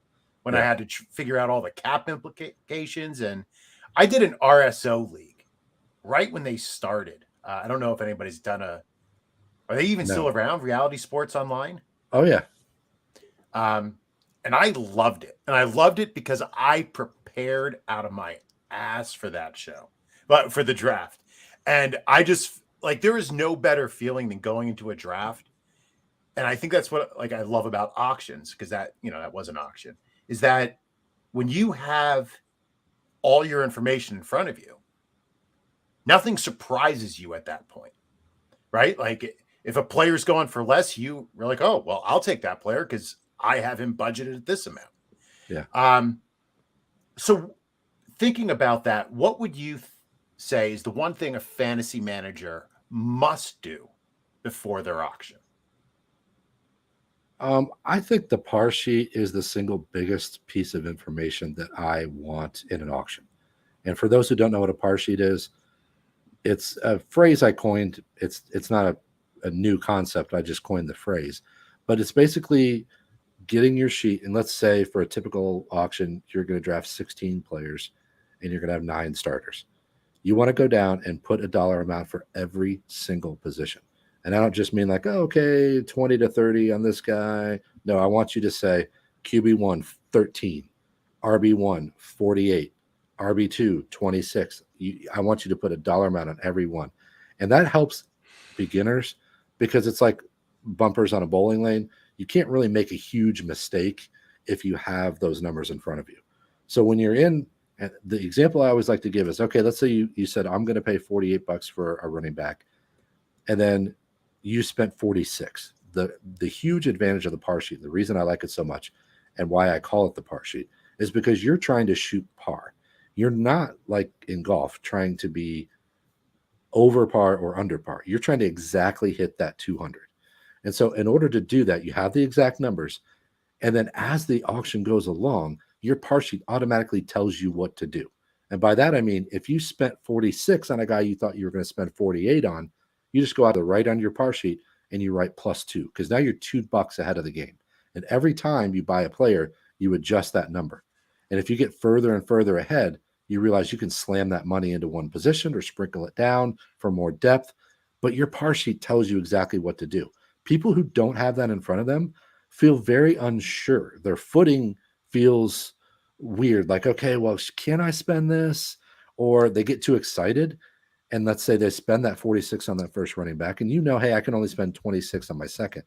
when I Yeah. had to figure out all the cap implications. And I did an RSO league right when they started. I don't know if anybody's done are they even still No. around? Reality Sports Online? Oh yeah. And I loved it. And I loved it because I prepared out of my ass for that show, but for the draft. And I just like there is no better feeling than going into a draft. And I think that's what like I love about auctions, because that, that was an auction, is that when you have all your information in front of you, nothing surprises you at that point, right? Like if a player's going for less, you're like, oh, well, I'll take that player because I have him budgeted at this amount. Yeah. So thinking about that, what would you say is the one thing a fantasy manager must do before their auction? I think the par sheet is the single biggest piece of information that I want in an auction. And for those who don't know what a par sheet is, it's a phrase I coined. It's not a new concept. I just coined the phrase, but it's basically getting your sheet. And let's say for a typical auction, you're going to draft 16 players and you're going to have 9 starters. You want to go down and put a dollar amount for every single position. And I don't just mean like, oh, okay, 20 to 30 on this guy. No, I want you to say QB1, 13, RB1, 48, RB2, 26. I want you to put a dollar amount on every one. And that helps beginners because it's like bumpers on a bowling lane. You can't really make a huge mistake if you have those numbers in front of you. So when you're in, and the example I always like to give is, okay, let's say you said, I'm going to pay $48 for a running back. And then you spent 46. The huge advantage of the par sheet, the reason I like it so much and why I call it the par sheet is because you're trying to shoot par. You're not like in golf trying to be over par or under par. You're trying to exactly hit that 200. And so in order to do that, you have the exact numbers. And then as the auction goes along, your par sheet automatically tells you what to do. And by that, I mean, if you spent 46 on a guy you thought you were going to spend 48 on, you just go out to right on your par sheet and you write +2 because now you're $2 ahead of the game. And every time you buy a player, you adjust that number. And if you get further and further ahead, you realize you can slam that money into one position or sprinkle it down for more depth. But your par sheet tells you exactly what to do. People who don't have that in front of them feel very unsure. Their footing feels weird. Like, okay, well, can I spend this? Or they get too excited. And let's say they spend that 46 on that first running back, and hey, I can only spend 26 on my second.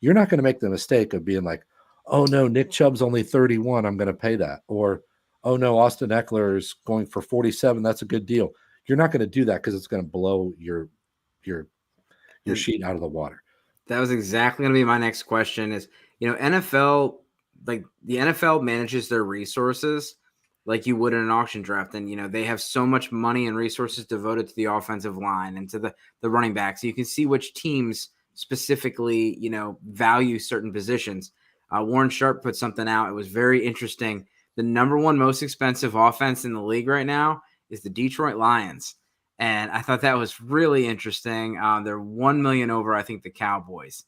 You're not going to make the mistake of being like, oh no, Nick Chubb's only 31. I'm going to pay that. Or, oh no, Austin Eckler is going for 47. That's a good deal. You're not going to do that because it's going to blow your sheet out of the water. That was exactly going to be my next question is, NFL, like the NFL manages their resources like you would in an auction draft. And, they have so much money and resources devoted to the offensive line and to the running back. So you can see which teams specifically, value certain positions. Warren Sharp put something out. It was very interesting. The number one most expensive offense in the league right now is the Detroit Lions. And I thought that was really interesting. They're 1 million over, I think, the Cowboys.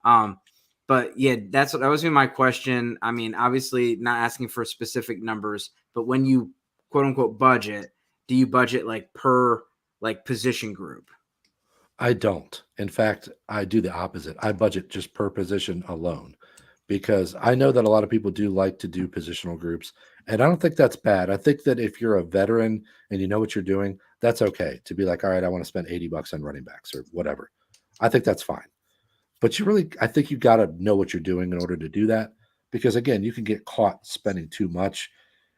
But yeah, that was my question. I mean, obviously not asking for specific numbers, but when you quote unquote budget, do you budget like per like position group? I don't. In fact, I do the opposite. I budget just per position alone because I know that a lot of people do like to do positional groups. And I don't think that's bad. I think that if you're a veteran and you know what you're doing, that's okay to be like, all right, I want to spend $80 on running backs or whatever. I think that's fine. But I think you got to know what you're doing in order to do that. Because again, you can get caught spending too much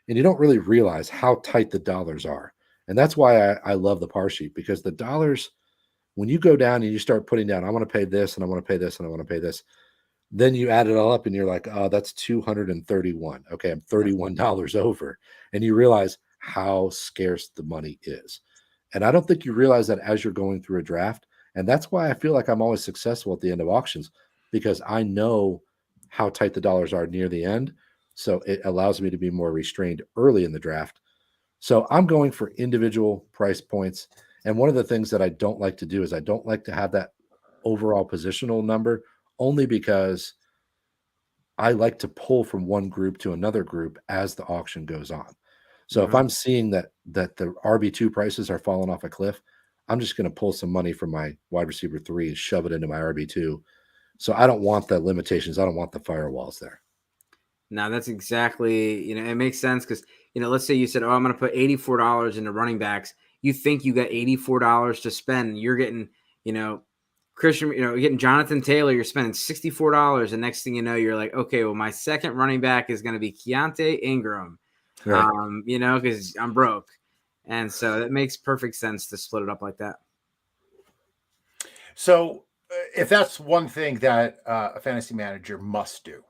and you don't really realize how tight the dollars are. And that's why I love the par sheet, because the dollars, when you go down and you start putting down, I want to pay this and I want to pay this and I want to pay this, then you add it all up and you're like, oh, that's 231. Okay, I'm $31 over. And you realize how scarce the money is. And I don't think you realize that as you're going through a draft. And that's why I feel like I'm always successful at the end of auctions. because I know how tight the dollars are near the end. So it allows me to be more restrained early in the draft. So I'm going for individual price points. And one of the things that I don't like to do is I don't like to have that overall positional number, only because I like to pull from one group to another group as the auction goes on. So if I'm seeing that the RB2 prices are falling off a cliff, I'm just going to pull some money from my wide receiver 3 and shove it into my RB2. So I don't want the limitations. I don't want the firewalls there. Now that's exactly, it makes sense because, let's say you said, oh, I'm going to put $84 into running backs. You think you got $84 to spend. You're getting, Christian, you're getting Jonathan Taylor. You're spending $64. And next thing you know, you're like, okay, well, my second running back is going to be Keontae Ingram, Right. because I'm broke. And so that makes perfect sense to split it up like that. So if that's one thing that a fantasy manager must do,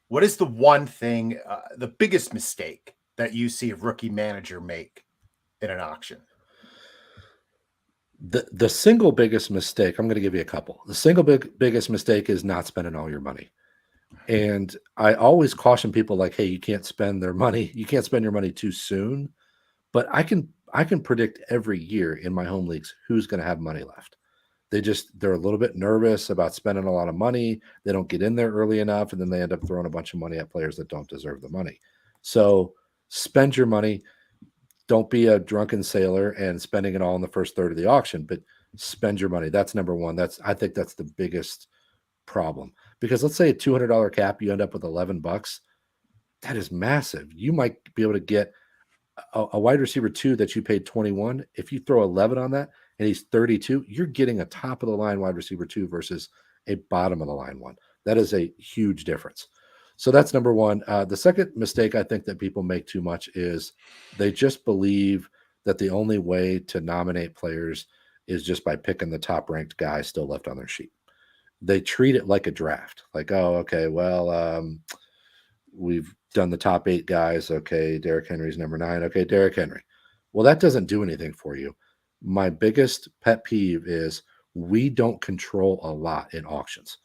what is the one thing, the biggest mistake that you see a rookie manager make in an auction? The single biggest mistake, I'm going to give you a couple. The single biggest mistake is not spending all your money. And I always caution people like, hey, you can't spend their money. You can't spend your money too soon. But I can predict every year in my home leagues who's going to have money left. They're a little bit nervous about spending a lot of money. They don't get in there early enough, and then they end up throwing a bunch of money at players that don't deserve the money. So spend your money. Don't be a drunken sailor and spending it all in the first third of the auction, but spend your money. That's number one. I think that's the biggest problem, because let's say a $200 cap, you end up with $11. That is massive. You might be able to get a wide receiver 2 that you paid 21. If you throw 11 on that and he's 32, you're getting a top of the line wide receiver 2 versus a bottom of the line one. That is a huge difference. So that's number one. The second mistake I think that people make too much is they just believe that the only way to nominate players is just by picking the top ranked guy still left on their sheet. They treat it like a draft. Like, oh, okay, well, we've done the top 8 guys. Okay, Derrick Henry's number 9. Okay, Derrick Henry. Well, that doesn't do anything for you. My biggest pet peeve is we don't control a lot in auctions.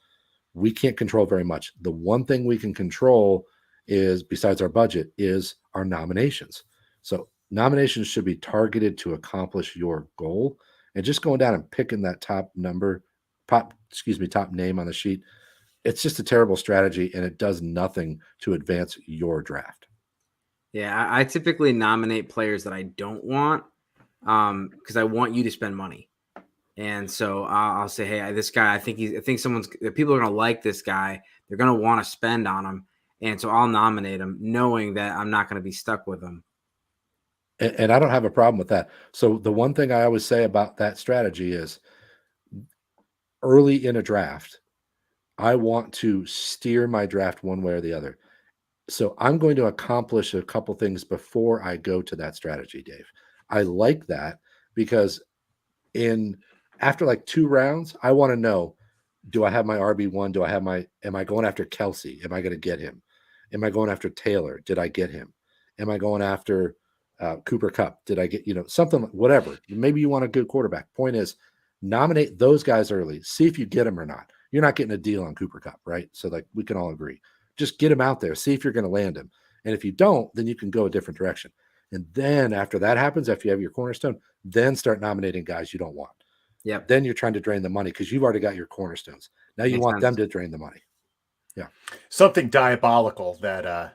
We can't control very much. The one thing we can control is, besides our budget, is our nominations. So nominations should be targeted to accomplish your goal. And just going down and picking that top name on the sheet, it's just a terrible strategy, and it does nothing to advance your draft. Yeah, I typically nominate players that I don't want because I want you to spend money. And so I'll say, hey, this guy, I think people are going to like this guy. They're going to want to spend on him. And so I'll nominate him knowing that I'm not going to be stuck with him. And I don't have a problem with that. So the one thing I always say about that strategy is early in a draft, I want to steer my draft one way or the other. So I'm going to accomplish a couple things before I go to that strategy, Dave. I like that because after like 2 rounds, I want to know, do I have my RB1? Am I going after Kelsey? Am I going to get him? Am I going after Taylor? Did I get him? Am I going after Cooper Kupp? Did I get, something, whatever. Maybe you want a good quarterback. Point is, nominate those guys early. See if you get them or not. You're not getting a deal on Cooper Kupp, right? So like we can all agree. Just get him out there. See if you're going to land him. And if you don't, then you can go a different direction. And then after that happens, after you have your cornerstone, then start nominating guys you don't want. Yeah. Then you're trying to drain the money because you've already got your cornerstones. Now you want them to drain the money. Yeah. Something diabolical that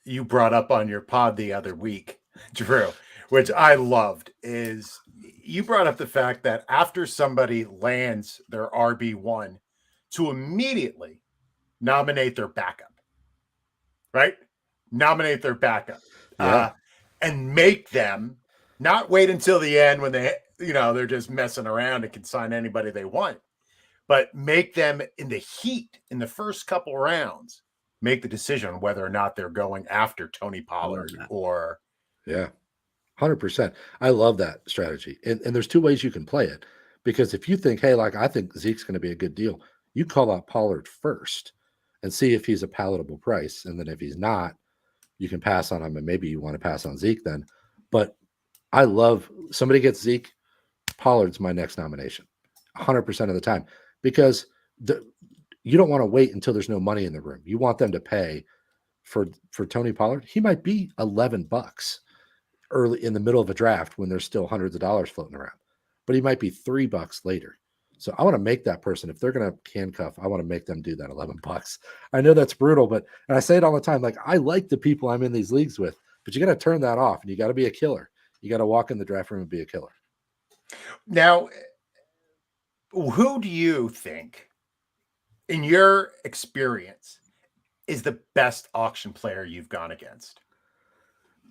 you brought up on your pod the other week, Drew, which I loved, is you brought up the fact that after somebody lands their RB1, to immediately nominate their backup, right? Nominate their backup. Yeah. And make them not wait until the end when they're just messing around and can sign anybody they want, but make them in the heat in the first couple rounds, make the decision on whether or not they're going after Tony Pollard or. Yeah, 100%. I love that strategy. And there's 2 ways you can play it, because if you think, hey, like I think Zeke's going to be a good deal, you call out Pollard first and see if he's a palatable price. And then if he's not, you can pass on him, and maybe you want to pass on Zeke then. But I love somebody gets Zeke, Pollard's my next nomination 100% of the time, because You don't want to wait until there's no money in the room. You want them to pay for Tony Pollard. He might be $11 early in the middle of a draft when there's still hundreds of dollars floating around, but he might be $3 later. So I want to make that person, if they're going to handcuff, I want to make them do that $11. I know that's brutal, but, and I say it all the time, like, I like the people I'm in these leagues with, but you got to turn that off, and you got to be a killer. You got to walk in the draft room and be a killer. Now, who do you think, in your experience, is the best auction player you've gone against?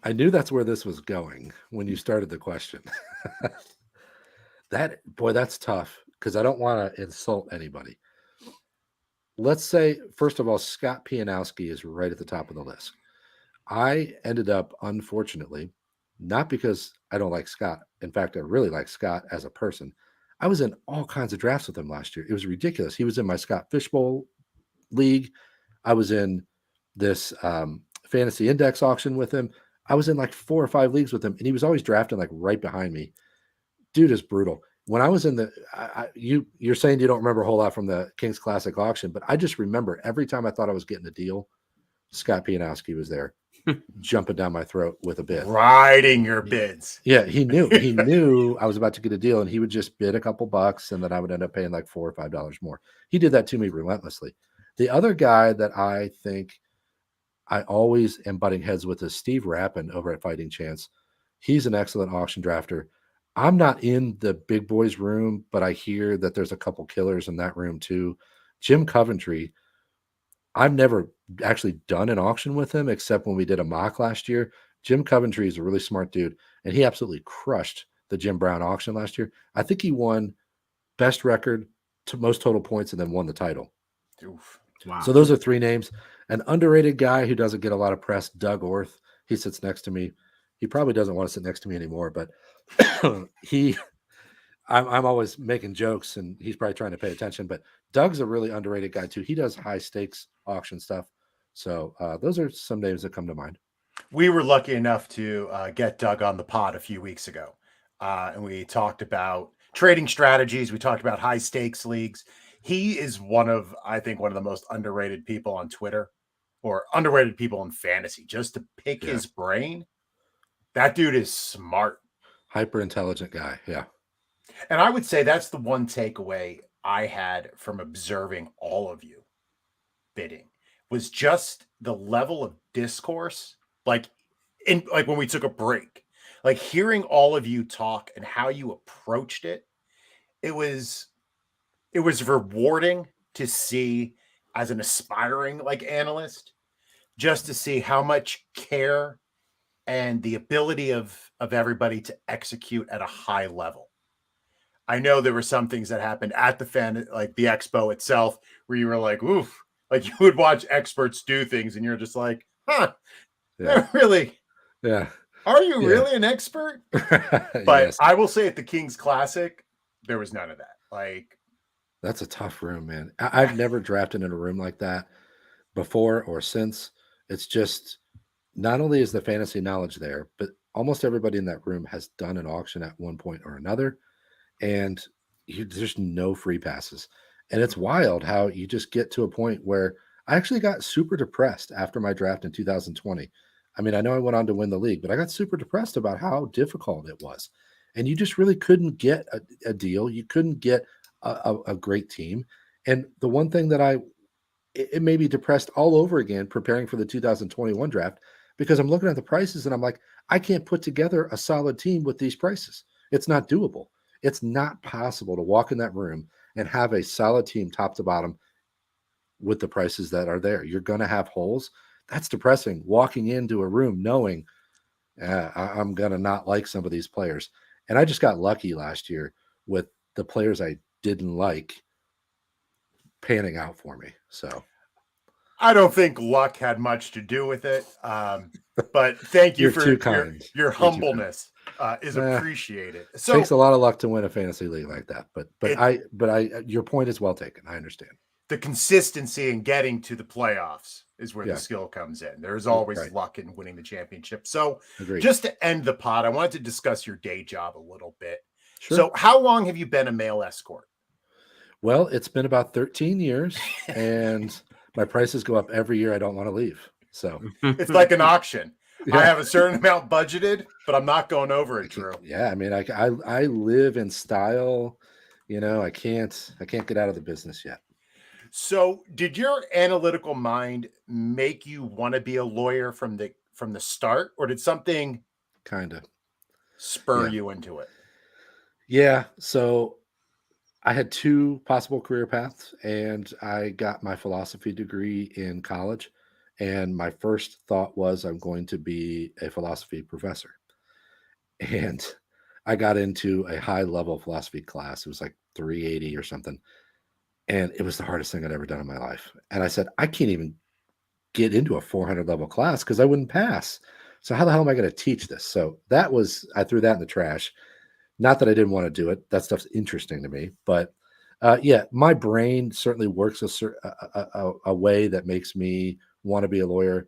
I knew that's where this was going when you started the question. That's tough, because I don't want to insult anybody. Let's say, first of all, Scott Pianowski is right at the top of the list. I ended up, unfortunately, not because I don't like Scott. In fact, I really like Scott as a person. I was in all kinds of drafts with him last year. It was ridiculous. He was in my Scott Fishbowl league. I was in this fantasy index auction with him. I was in like 4 or 5 leagues with him, and he was always drafting like right behind me. Dude is brutal. When I was in the, you're saying you don't remember a whole lot from the Kings Classic auction, but I just remember every time I thought I was getting a deal, Scott Pianowski was there, jumping down my throat with a bid, riding your bids. Yeah, he knew I was about to get a deal, and he would just bid a couple bucks, and then I would end up paying like $4 or $5 more. He did that to me relentlessly. The other guy that I think I always am butting heads with is Steve Rappin over at Fighting Chance. He's an excellent auction drafter. I'm not in the big boys room, but I hear that there's a couple killers in that room too. Jim Coventry, I've never actually done an auction with him except when we did a mock last year. Jim Coventry is a really smart dude, and he absolutely crushed the Jim Brown auction last year. I think he won best record to most total points and then won the title. Oof. Wow. So those are 3 names. An underrated guy who doesn't get a lot of press, Doug Orth. He sits next to me. He probably doesn't want to sit next to me anymore, but I'm always making jokes, and he's probably trying to pay attention. But Doug's a really underrated guy too. He does high stakes auction stuff. So those are some names that come to mind. We were lucky enough to get Doug on the pod a few weeks ago, and we talked about trading strategies. We talked about high stakes leagues. He is I think one of the most underrated people on Twitter, or underrated people in fantasy, just to pick his brain. That dude is smart. Hyper intelligent guy. Yeah. And I would say that's the one takeaway I had from observing all of you bidding, was just the level of discourse, like when we took a break, like hearing all of you talk and how you approached it. It was rewarding to see, as an aspiring analyst, just to see how much care and the ability of everybody to execute at a high level. I know there were some things that happened at the the Expo itself, where you were like, oof, like you would watch experts do things and you're just like, huh, really? Yeah. Are you really an expert? But yes. I will say at the Kings Classic, there was none of that. That's a tough room, man. I've never drafted in a room like that before or since. It's just, not only is the fantasy knowledge there, but almost everybody in that room has done an auction at one point or another. And there's no free passes. And it's wild how you just get to a point where I actually got super depressed after my draft in 2020. I mean, I know I went on to win the league, but I got super depressed about how difficult it was. And you just really couldn't get a deal. You couldn't get a great team. And the one thing that it made me depressed all over again preparing for the 2021 draft, because I'm looking at the prices and I'm like, I can't put together a solid team with these prices. It's not doable. It's not possible to walk in that room and have a solid team top to bottom with the prices that are there. You're going to have holes. That's depressing, walking into a room knowing I'm going to not like some of these players. And I just got lucky last year with the players I didn't like panning out for me. So I don't think luck had much to do with it. But thank you for your humbleness. Is appreciated. So it takes a lot of luck to win a fantasy league like that. But your point is well taken. I understand. The consistency in getting to the playoffs is where the skill comes in. There's always luck in winning the championship. So just to end the pod, I wanted to discuss your day job a little bit. Sure. So how long have you been a male escort? Well, it's been about 13 years, and my prices go up every year. I don't want to leave. So It's like an auction. I yeah, have a certain amount budgeted, but I'm not going over it, Drew. yeah. I mean, I live in style. I can't get out of the business yet. So, did your analytical mind make you want to be a lawyer from the start, or did something Kind of. spur Yeah. you into it? Yeah. So I had two possible career paths, and I got my philosophy degree in college. And my first thought was I'm going to be a philosophy professor. And I got into a high level philosophy class. It was like 380 or something. And it was the hardest thing I'd ever done in my life. And I said, I can't even get into a 400 level class because I wouldn't pass. So how the hell am I going to teach this? So I threw that in the trash. Not that I didn't want to do it. That stuff's interesting to me. But yeah, my brain certainly works a way that makes me want to be a lawyer.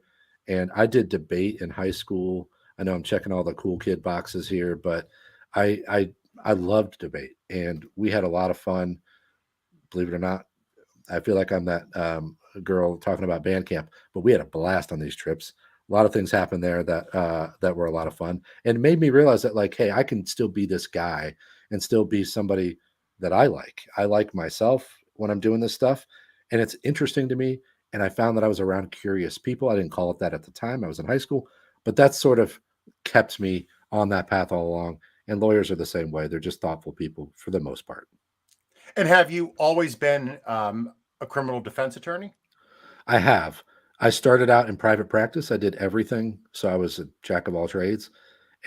And I did debate in high school. I know I'm checking all the cool kid boxes here, but I I, I loved debate, and we had a lot of fun. Believe it or not, I feel like I'm that girl talking about band camp, but we had a blast on these trips. A lot of things happened there that were a lot of fun, and it made me realize that, like, hey, I can still be this guy and still be somebody that I like. I like myself when I'm doing this stuff, and it's interesting to me. And I found that I was around curious people. I didn't call it that at the time. I was in high school, but that sort of kept me on that path all along. And lawyers are the same way. They're just thoughtful people for the most part. And have you always been a criminal defense attorney? I have. I started out in private practice. I did everything. So I was a jack of all trades.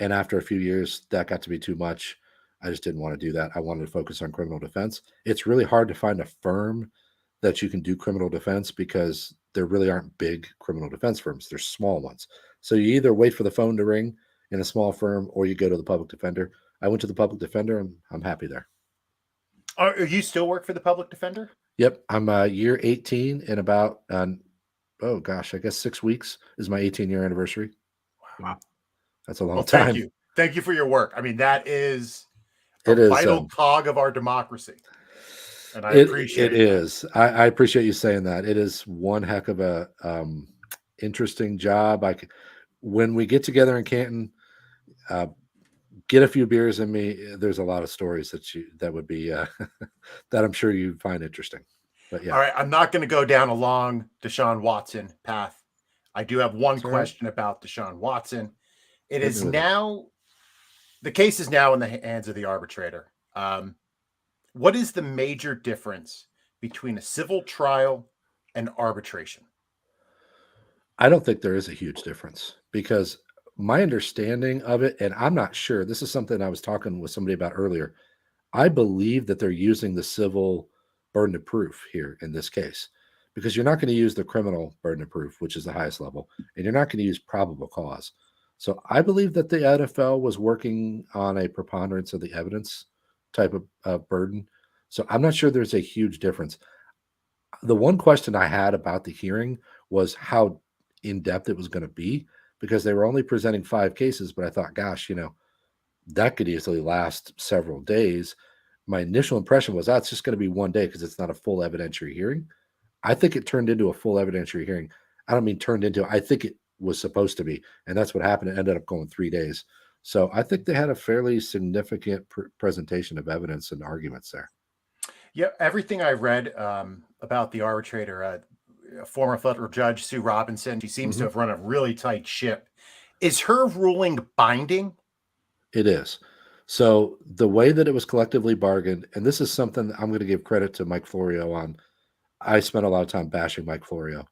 And after a few years, that got to be too much. I just didn't want to do that. I wanted to focus on criminal defense. It's really hard to find a firm that you can do criminal defense because there really aren't big criminal defense firms. There's small ones. So you either wait for the phone to ring in a small firm or you go to the public defender. I went to the public defender and I'm happy there. You still work for the public defender? Yep. I'm year 18 in about, oh gosh, I guess 6 weeks is my 18-year anniversary. Wow. That's a long Well, time. Thank you for your work. I mean, that is a It is. vital cog of our democracy. And I It appreciate it is. I appreciate you saying that. It is one heck of a interesting job. When we get together in Canton, uh, get a few beers in me. There's a lot of stories that would be that I'm sure you'd find interesting. But All yeah, right, I'm not going to go down a long Deshaun Watson path. I do have one it's all right. question about Deshaun Watson. It Hit is me with it. now, the case is now in the hands of the arbitrator. What is the major difference between a civil trial and arbitration? I don't think there is a huge difference because my understanding of it, and I'm not sure. This is something I was talking with somebody about earlier. I believe that they're using the civil burden of proof here in this case because you're not going to use the criminal burden of proof, which is the highest level, and you're not going to use probable cause. So I believe that the NFL was working on a preponderance of the evidence type of burden. So I'm not sure there's a huge difference. The one question I had about the hearing was how in depth it was going to be because they were only presenting 5 cases, but I thought, gosh, that could easily last several days. My initial impression was that's just going to be one day because it's not a full evidentiary hearing. I think it turned into a full evidentiary hearing. I don't mean turned into, I think it was supposed to be. And that's what happened. It ended up going 3 days. So I think they had a fairly significant presentation of evidence and arguments there. Yeah, everything I read about the arbitrator, former federal judge Sue Robinson, she seems to have run a really tight ship. Is her ruling binding? It is. So the way that it was collectively bargained, and this is something I'm going to give credit to Mike Florio on. I spent a lot of time bashing Mike Florio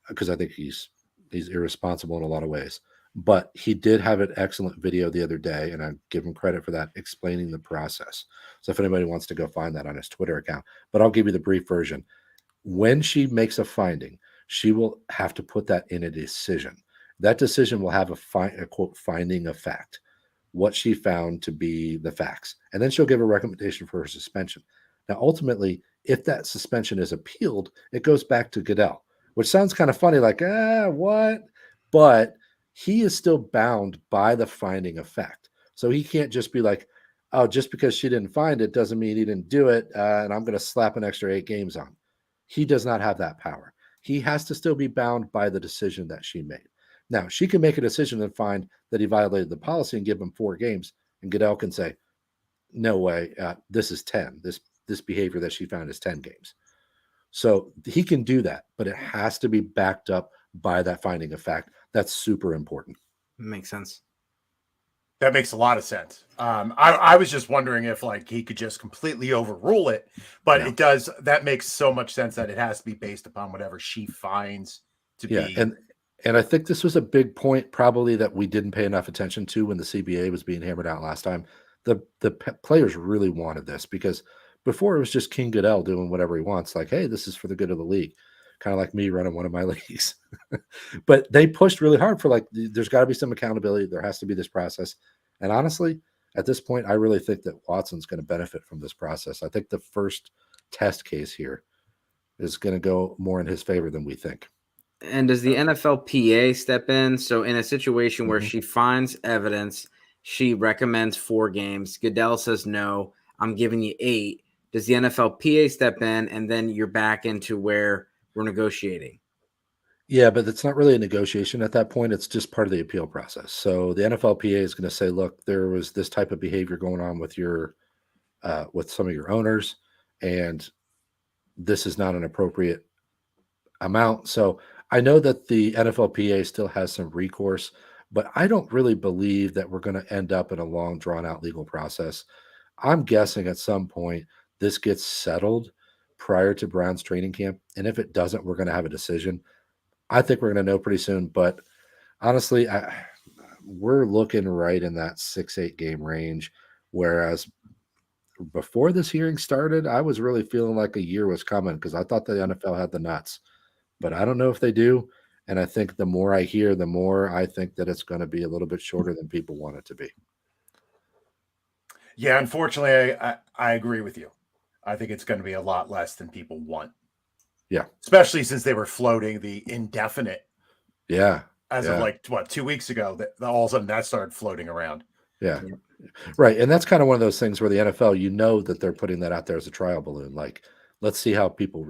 because I think he's irresponsible in a lot of ways. But he did have an excellent video the other day, and I give him credit for that, explaining the process. So if anybody wants to go find that on his Twitter account, but I'll give you the brief version. When she makes a finding, she will have to put that in a decision. That decision will have a quote finding of fact, what she found to be the facts, and then she'll give a recommendation for her suspension. Now, ultimately, if that suspension is appealed, it goes back to Goodell, which sounds kind of funny, like, what? But he is still bound by the finding of fact. So he can't just be like, oh, just because she didn't find it doesn't mean he didn't do it, and I'm going to slap an extra 8 games on. He does not have that power. He has to still be bound by the decision that she made. Now, she can make a decision and find that he violated the policy and give him 4 games, and Goodell can say, no way, this is 10. This behavior that she found is 10 games. So he can do that, but it has to be backed up by that finding of fact. That's super important. Makes sense. That makes a lot of sense. I was just wondering if like he could just completely overrule it, but No. it does. That makes so much sense that it has to be based upon whatever she finds to be. And I think this was a big point probably that we didn't pay enough attention to when the CBA was being hammered out last time. The players really wanted this because before it was just King Goodell doing whatever he wants. Like, hey, this is for the good of the league. Kind of like me running one of my leagues. But they pushed really hard for like, there's got to be some accountability. There has to be this process. And honestly, at this point, I really think that Watson's going to benefit from this process. I think the first test case here is going to go more in his favor than we think. And does the NFLPA step in? So in a situation where she finds evidence, she recommends 4 games. Goodell says, no, I'm giving you 8. Does the NFLPA step in and then you're back into where we're negotiating? Yeah, but it's not really a negotiation at that point. It's just part of the appeal process. So the NFLPA is going to say, look, there was this type of behavior going on with your with some of your owners, and this is not an appropriate amount. So I know that the NFLPA still has some recourse, but I don't really believe that we're going to end up in a long, drawn-out legal process. I'm guessing at some point this gets settled prior to Brown's training camp, and if it doesn't, we're going to have a decision. I think we're going to know pretty soon, but honestly, we're looking right in that 6-8 game range, whereas before this hearing started, I was really feeling like a year was coming because I thought the NFL had the nuts, but I don't know if they do. And I think the more I hear, the more I think that it's going to be a little bit shorter than people want it to be. Yeah, unfortunately, I agree with you. I think it's going to be a lot less than people want. Yeah. Especially since they were floating the indefinite. Yeah. As of like, 2 weeks ago, that all of a sudden that started floating around. Yeah. Right. And that's kind of one of those things where the NFL, you know, that they're putting that out there as a trial balloon. Like, let's see how people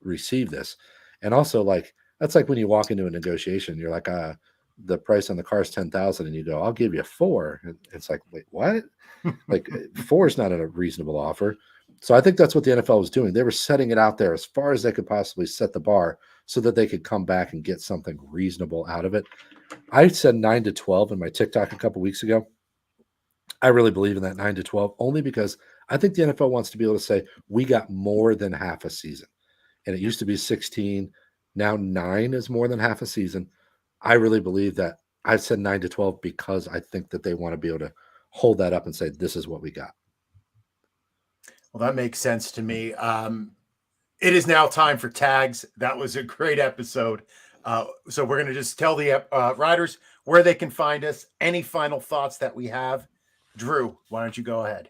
receive this. And also, like, that's like when you walk into a negotiation, you're like, the price on the car is 10,000, and you go, I'll give you 4. And it's like, wait, what? Like 4 is not a reasonable offer. So I think that's what the NFL was doing. They were setting it out there as far as they could possibly set the bar so that they could come back and get something reasonable out of it. I said 9 to 12 in my TikTok a couple weeks ago. I really believe in that 9 to 12 only because I think the NFL wants to be able to say we got more than half a season. And it used to be 16. Now 9 is more than half a season. I really believe that. I said 9 to 12 because I think that they want to be able to hold that up and say, this is what we got. Well, that makes sense to me. It is now time for tags. That was a great episode. So we're going to just tell the riders where they can find us. Any final thoughts that we have? Drew, why don't you go ahead?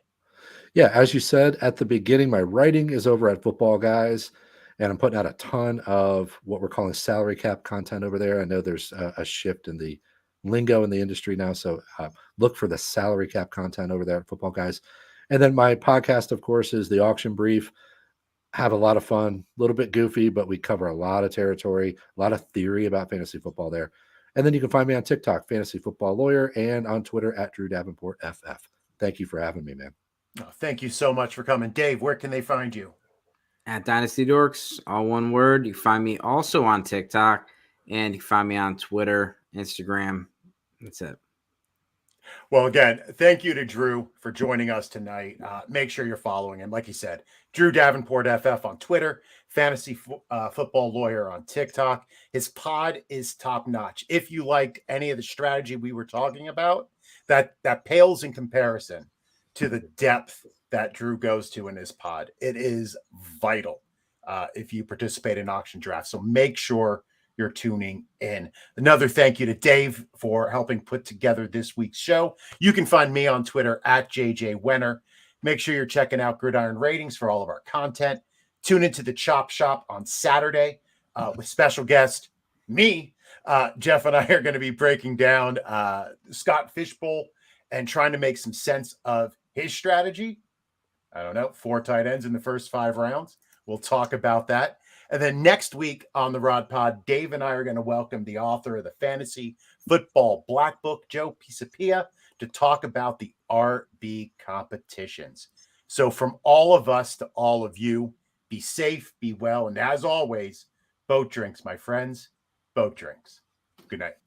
Yeah, as you said at the beginning, my writing is over at Football Guys, and I'm putting out a ton of what we're calling salary cap content over there. I know there's a shift in the lingo in the industry now, so look for the salary cap content over there at Football Guys. And then my podcast, of course, is The Auction Brief. Have a lot of fun, a little bit goofy, but we cover a lot of territory, a lot of theory about fantasy football there. And then you can find me on TikTok, Fantasy Football Lawyer, and on Twitter at Drew Davenport FF. Thank you for having me, man. Oh, thank you so much for coming. Dave, where can they find you? At Dynasty Dorks, all one word. You can find me also on TikTok, and you can find me on Twitter, Instagram. That's it. Well, again, thank you to Drew for joining us tonight. Make sure you're following him. Like he said, Drew Davenport FF on Twitter, Fantasy Football Lawyer on TikTok. His pod is top notch. If you liked any of the strategy we were talking about, that pales in comparison to the depth that Drew goes to in his pod. It is vital if you participate in auction drafts. So make sure you're tuning in. Another thank you to Dave for helping put together this week's show. You can find me on Twitter at JJ Wenner. Make sure you're checking out Gridiron Ratings for all of our content. Tune into the Chop Shop on Saturday with special guest, me. Jeff and I are going to be breaking down Scott Fishbowl and trying to make some sense of His strategy, I don't know, 4 tight ends in the first 5 rounds. We'll talk about that. And then next week on the Rod Pod, Dave and I are going to welcome the author of the Fantasy Football Black Book, Joe Pisapia, to talk about the RB competitions. So from all of us to all of you, be safe, be well, and as always, boat drinks, my friends, boat drinks. Good night.